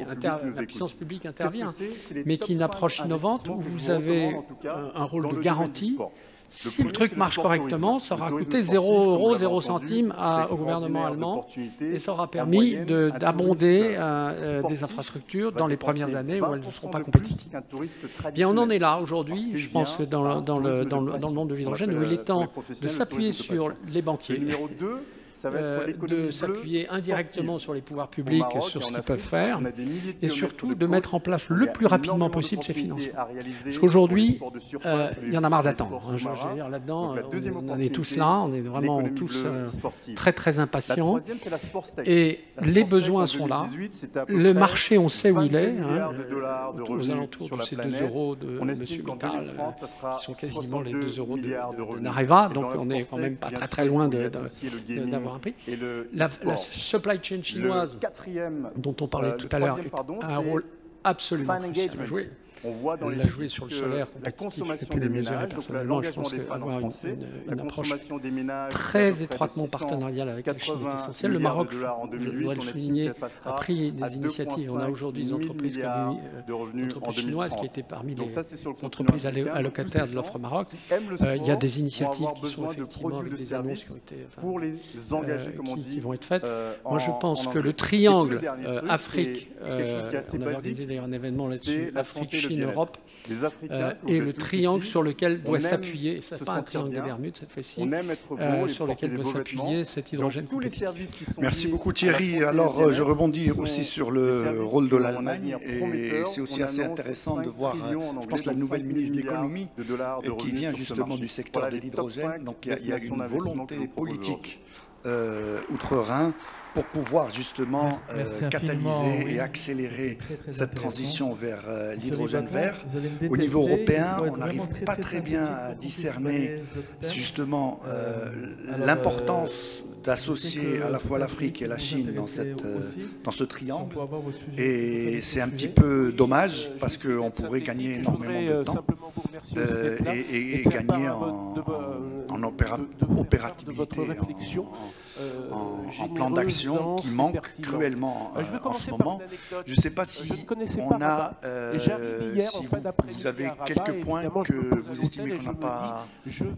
D: la puissance publique intervient, mais qui est une approche innovante où vous avez un rôle de garantie. Si le truc marche correctement, ça aura coûté 0 €, 0 centimes au gouvernement allemand et ça aura permis d'abonder des infrastructures dans les premières années où elles ne seront pas compétitives. Bien, on en est là aujourd'hui, je pense, dans le monde de l'hydrogène, où il est temps de s'appuyer sur les banquiers, de s'appuyer indirectement sur les pouvoirs publics, sur ce qu'ils peuvent faire, et surtout de mettre en place le plus rapidement possible ces financements. Parce qu'aujourd'hui, il y en a marre d'attendre. Je veux dire, là-dedans, on en est tous là, on est vraiment tous très impatients, et les besoins sont là. Le marché, on sait où il est, aux alentours de ces 2 € de M. Mittal, qui sont quasiment les 2 € de Nareva, donc on n'est quand même pas très loin d'avoir un prix. La supply chain chinoise, dont on parlait tout à l'heure, a un rôle absolument crucial à jouer. Elle l'a joué sur le solaire compétitif, j'ai pu le mesurer personnellement. Je pense qu'avoir une approche très étroitement partenariale avec la Chine est essentielle. Le Maroc, je voudrais le souligner, a pris des initiatives. On a aujourd'hui des entreprises comme une entreprise chinoise qui était parmi les entreprises allocataires de l'offre Maroc. Il y a des initiatives qui sont effectivement avec des annonces qui vont être faites. Moi, je pense que le triangle Afrique, on avait organisé d'ailleurs un événement là-dessus, Afrique, Chine, Europe, et le triangle sur lequel doit s'appuyer, ce n'est pas un triangle des Bermudes cette fois-ci, sur lequel doit s'appuyer cet hydrogène compétitif.
A: Merci beaucoup Thierry. Alors je rebondis aussi sur le rôle de l'Allemagne, et c'est aussi assez intéressant de voir, je pense, la nouvelle ministre de l'économie qui vient justement du secteur de l'hydrogène. Donc il y a une volonté politique outre-Rhin pour pouvoir justement catalyser et accélérer cette transition vers l'hydrogène vert. Au niveau européen, on n'arrive pas très bien à discerner justement l'importance d'associer à la fois l'Afrique et la Chine dans ce triangle. Et c'est un petit peu dommage parce qu'on pourrait gagner énormément de temps et gagner en opérativité, en plan d'action qui manque cruellement en ce moment. Je ne sais pas si on a, si vous avez quelques points que vous estimez qu'on n'a pas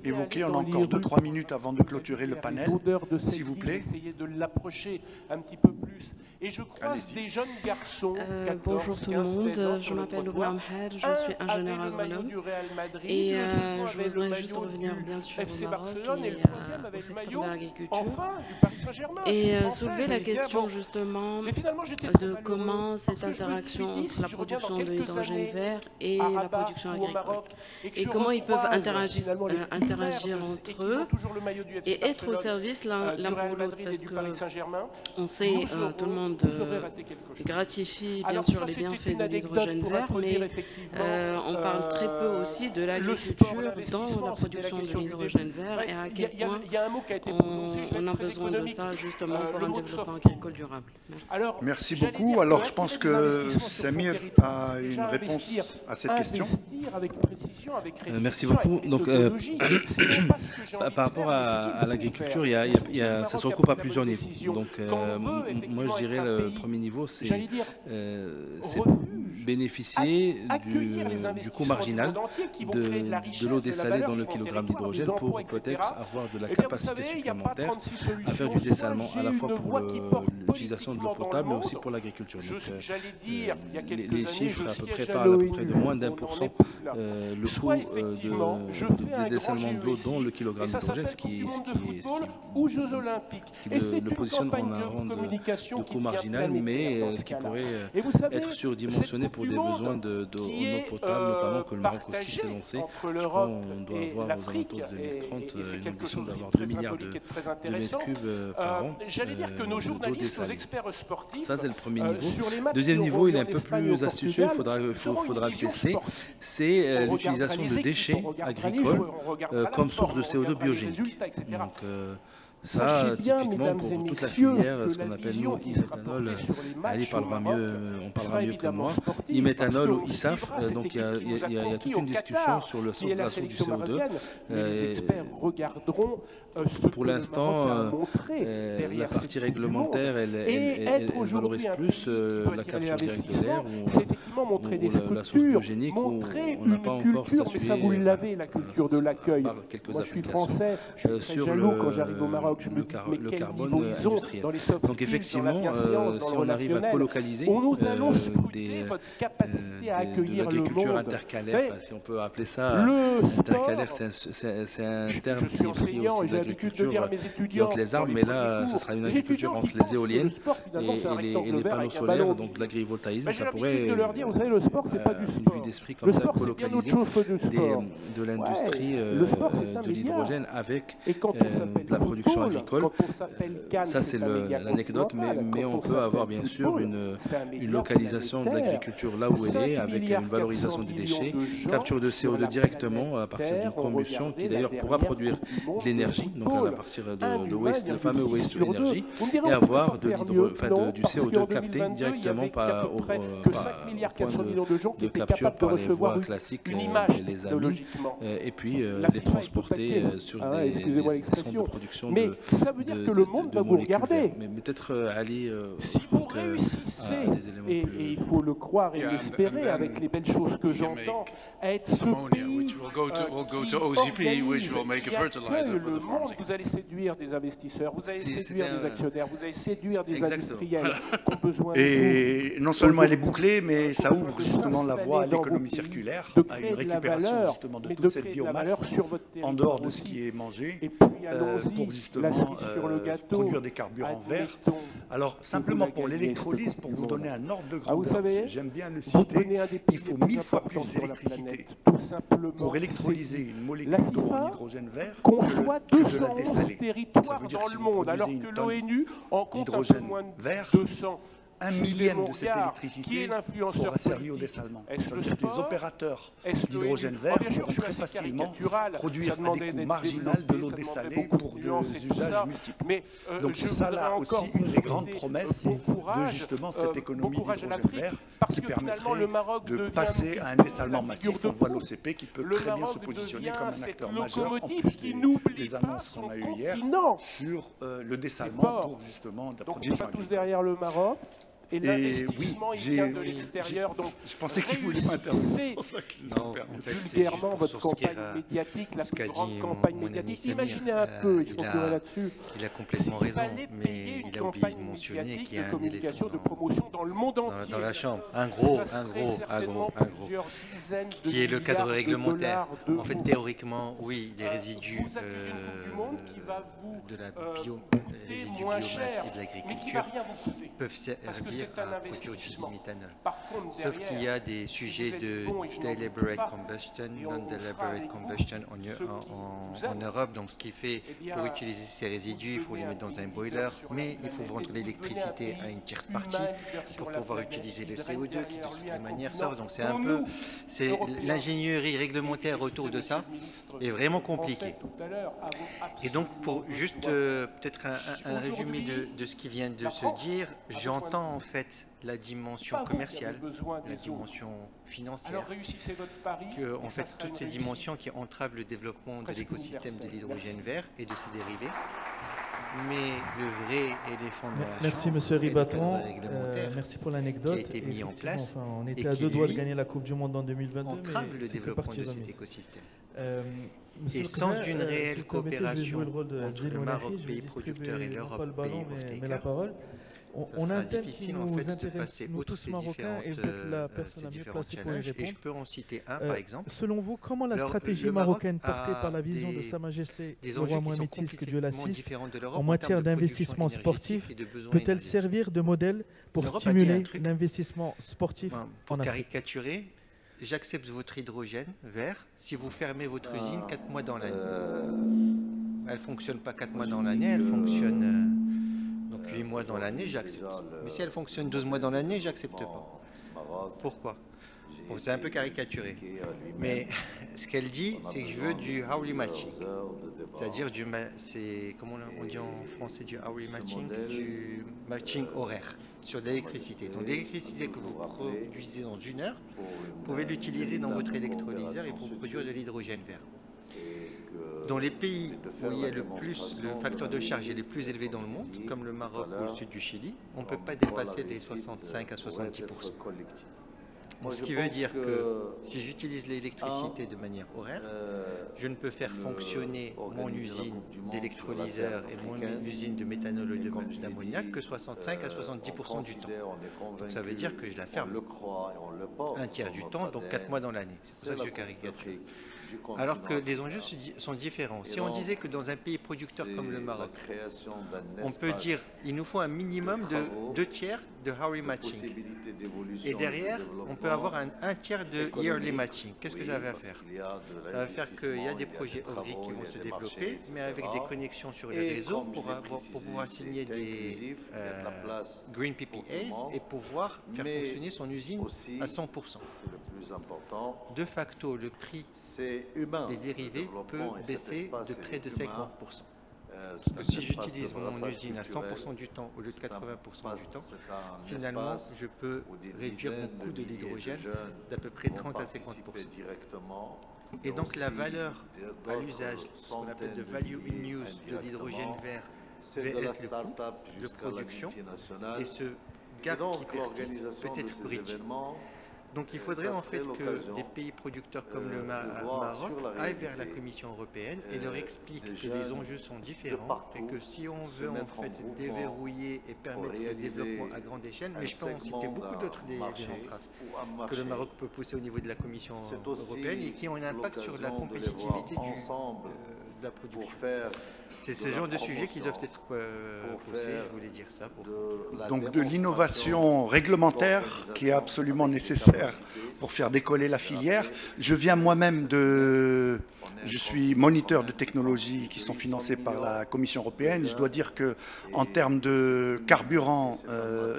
A: évoqués. On a encore 2-3 minutes avant de clôturer le panel, s'il vous plaît.
O: Essayer de l'approcher un petit peu plus. Et je croise des jeunes garçons.
P: Bonjour tout le monde, je m'appelle Loubna Mhed, je suis ingénieur agronome. Et je voudrais juste revenir bien sûr au Maroc et au secteur de l'agriculture. Et soulever la question justement de comment cette interaction entre la production de l'hydrogène vert et la production agricole. Et comment ils peuvent interagir entre eux et être au service l'un pour l'autre. Parce qu'on sait, tout le monde gratifie bien sûr les bienfaits de l'hydrogène vert, mais on parle très peu aussi de l'agriculture dans la production de l'hydrogène vert et à quel point on a besoin de ça justement pour un développement agricole durable.
A: Merci beaucoup. Alors je pense que Samir a une réponse à cette question.
G: Merci beaucoup. Donc, par rapport à l'agriculture, ça se recoupe à plusieurs niveaux. Donc, moi, je dirais le premier niveau, c'est bénéficier du coût marginal de l'eau dessalée dans le kilogramme d'hydrogène pour peut-être avoir de la capacité supplémentaire à faire du dessalement, à la fois pour l'utilisation de l'eau potable, mais aussi pour l'agriculture. Les chiffres à peu près parlent à peu près de moins d'1% le coût de dessalement de l'eau dans le kilogramme d'hydrogène, ce qui le positionne en un rang de coût marginal, mais qui pourrait être surdimensionné pour des besoins d'eau potable, notamment que le Maroc aussi s'est lancé. Je crois qu'on doit avoir aux alentours de 2030 une ambition d'avoir 2 milliards de mètres cubes par an d'eau dessalée. Ça, c'est le premier niveau. Deuxième niveau, il est un peu plus astucieux, il faudra le tester, c'est l'utilisation de déchets agricoles comme source de CO2 biogénique. Donc, ça, typiquement, pour toute la filière, ce qu'on appelle nous e-méthanol, Ali parlera mieux que moi, e-méthanol ou ISAF, donc il y a toute une discussion sur la source du CO2. Pour l'instant, la partie réglementaire, elle valorise plus la capture directe de l'air ou la source biogénique, où on n'a pas encore statué par quelques applications sur le carbone industriel. Donc effectivement, si on arrive à colocaliser de l'agriculture intercalaire, si on peut appeler ça intercalaire, c'est un terme qui est pris aussi de l'agriculture qui entre les arbres, mais là, ça sera une agriculture entre les éoliennes et les panneaux solaires, donc l'agrivoltaïsme, ça pourrait, une vue d'esprit comme ça, colocaliser de l'industrie de l'hydrogène avec de la production agricole. Ça, c'est l'anecdote, mais on peut avoir bien sûr une localisation de l'agriculture là où elle est, avec une valorisation des déchets, capture de CO2 directement à partir d'une combustion qui d'ailleurs pourra produire de l'énergie, donc à partir de le fameux waste to energy, et avoir du CO2 capté directement par point de capture par les voies classiques, les amines, et puis les transporter sur des centres de production
O: ça veut dire que le monde va vous regarder.
G: Mais peut-être Ali,
O: si vous réussissez, et il faut le croire et l'espérer avec les belles choses que j'entends, à être ce pays le monde, vous allez séduire des investisseurs, vous allez séduire des actionnaires, vous allez séduire des industriels qui ont besoin de
A: Et non seulement elle est bouclée, mais ça ouvre justement la voie à l'économie circulaire, à une récupération justement de toute cette biomasse en dehors de ce qui est mangé, pour justement produire des carburants verts. Alors simplement pour l'électrolyse, pour vous donner un ordre de grandeur, j'aime bien le citer, il faut 1000 fois plus d'électricité pour électrolyser une molécule d'eau en hydrogène vert que de la dessaler. Ça veut dire que si vous produisez une tonne d'hydrogène vert, 1 millième de cette électricité pourra servir au dessalement. C'est-à-dire que les opérateurs d'hydrogène vert pourront très facilement produire à des coûts marginaux de l'eau dessalée pour des usages multiples. Donc c'est ça là aussi une des grandes promesses de justement cette économie d'hydrogène vert qui permettrait de passer à un dessalement massif. On voit l'OCP qui peut très bien se positionner comme un acteur majeur en plus des annonces qu'on a eues hier sur le dessalement pour justement la production.
O: Donc on est tous derrière le Maroc. Et l'investissement, il vient de l'extérieur. Donc,
A: je pensais qu'il voulait m'interroger.
O: Vulgairement, votre campagne médiatique, la plus grande campagne médiatique. Imaginez un peu, je conclurai là-dessus.
J: Il a complètement raison, mais il a oublié de mentionner qu'il y a un éléphant
O: de promotion dans le monde entier.
J: Dans la Chambre. Un gros, qui est le cadre réglementaire. En fait, théoriquement, oui, les résidus de la biomasse et de l'agriculture peuvent servir à produire du méthanol. Sauf qu'il y a des sujets de deliberate combustion, non-deliberate combustion en Europe. Donc, ce qui fait, pour utiliser ces résidus, il faut les mettre dans un boiler, mais il faut vendre l'électricité à une tierce partie pour pouvoir utiliser le CO2 qui, de toutes les manières, sort. Donc, c'est un peu, l'ingénierie réglementaire autour de ça est vraiment compliquée. Et donc, pour juste peut-être un résumé de ce qui vient de se dire, j'entends en fait la dimension commerciale, la dimension financière, que en fait toutes ces dimensions qui entravent le développement de l'écosystème de l'hydrogène vert et de ses dérivés. Mais le vrai éléphant dans la
E: Merci Monsieur Ribaton, merci pour l'anecdote.
J: Qui a été mis en place,
E: on était à 2 doigts de gagner la Coupe du Monde en 2022,
J: entrave le développement de cet écosystème. Et sans une réelle coopération entre le Maroc, pays producteur, et l'Europe, pays off-taker,
E: on a un thème qui nous intéresse, nous tous Marocains, et vous êtes la personne la mieux placée pour y répondre.
J: Et je peux en citer un, par exemple.
E: Selon vous, comment la stratégie marocaine portée par la vision de Sa Majesté, le roi Mohamed VI, que Dieu l'assiste, en matière d'investissement sportif, peut-elle servir de modèle pour stimuler l'investissement sportif
J: pour caricaturer, j'accepte votre hydrogène vert si vous fermez votre usine 4 mois dans l'année. Elle ne fonctionne pas 4 mois dans l'année, elle fonctionne... Donc 8 mois dans l'année, j'accepte. Mais si elle fonctionne 12 mois dans l'année, j'accepte pas. Pourquoi? Bon, c'est un peu caricaturé. Mais ce qu'elle dit, c'est que je veux du hourly matching. C'est-à-dire comment on dit en français du hourly matching? Du matching horaire sur l'électricité. Donc l'électricité que vous produisez dans 1 heure, vous pouvez l'utiliser dans votre électrolyseur et pour produire de l'hydrogène vert. Dans les pays où il y a le facteur de charge est le plus élevé dans le monde, comme le Maroc ou le sud du Chili, on ne peut pas dépasser les 65 à 70%. Donc, ce qui veut dire que si j'utilise l'électricité de manière horaire, je ne peux faire fonctionner mon usine d'électrolyseur et mon usine de méthanol et d'ammoniac que 65 à 70% du temps. Donc ça veut dire que je la ferme un tiers du temps, donc 4 mois dans l'année. C'est pour ça que je caricature. Alors que les enjeux sont différents. Si on disait que dans un pays producteur comme le Maroc, on peut dire qu'il nous faut un minimum de 2 tiers de hourly matching. Et derrière, on peut avoir un tiers de yearly matching. Qu'est-ce que ça va faire? Ça va faire qu'il y a des projets hybrides qui vont se développer, mais avec des connexions sur les réseaux pour pouvoir signer des green PPAs et pouvoir faire fonctionner son usine à 100%. De facto, le prix des dérivés peut baisser de près de 50%. Parce que si j'utilise mon usine à 100% du temps au lieu de 80% du temps, finalement, je peux réduire mon coût de l'hydrogène d'à peu près 30 à 50%. Et donc la valeur à l'usage, ce qu'on appelle de value in use de l'hydrogène vert, VS le coût de production, et ce gap qui persiste peut être bridge. Donc il faudrait en fait que des pays producteurs comme le Maroc aillent vers la Commission européenne et leur expliquent que les enjeux sont différents et que si on veut en fait déverrouiller et permettre le développement à grande échelle, mais je peux en citer beaucoup d'autres des entraves que le Maroc peut pousser au niveau de la Commission européenne et qui ont un impact sur la compétitivité de la production. C'est ce genre de sujets qui doivent être poussés, je voulais dire ça.
A: Donc de l'innovation réglementaire qui est absolument nécessaire pour faire décoller la filière. Je viens moi-même je suis moniteur de technologies qui sont financées par la Commission européenne. Je dois dire qu'en termes de carburant,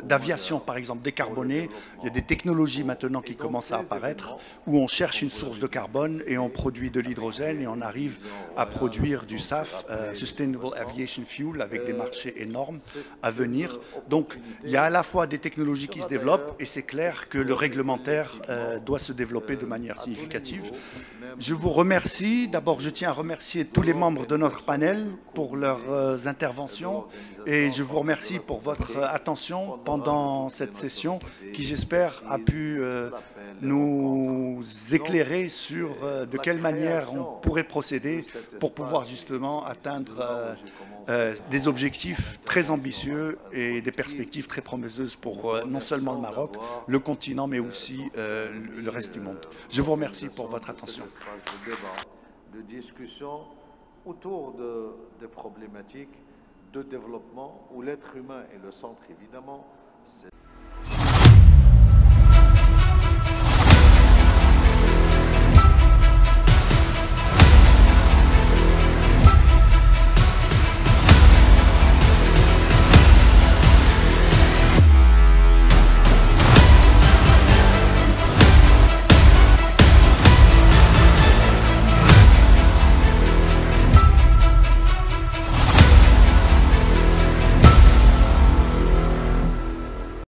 A: d'aviation par exemple décarboné, il y a des technologies maintenant qui commencent à apparaître où on cherche une source de carbone et on produit de l'hydrogène et on arrive à produire du SAF, Sustainable Aviation Fuel, avec des marchés énormes à venir. Donc il y a à la fois des technologies qui se développent et c'est clair que le réglementaire doit se développer de manière significative. Je vous remercie. D'abord, je tiens à remercier tous les membres de notre panel pour leurs interventions et je vous remercie pour votre attention pendant cette session qui, j'espère, a pu nous éclairer sur de quelle manière on pourrait procéder pour pouvoir justement atteindre des objectifs très ambitieux et des perspectives très prometteuses pour non seulement le Maroc, le continent, mais aussi le reste du monde. Je vous remercie pour votre attention.
I: De discussion autour des problématiques de développement où l'être humain est le centre, évidemment,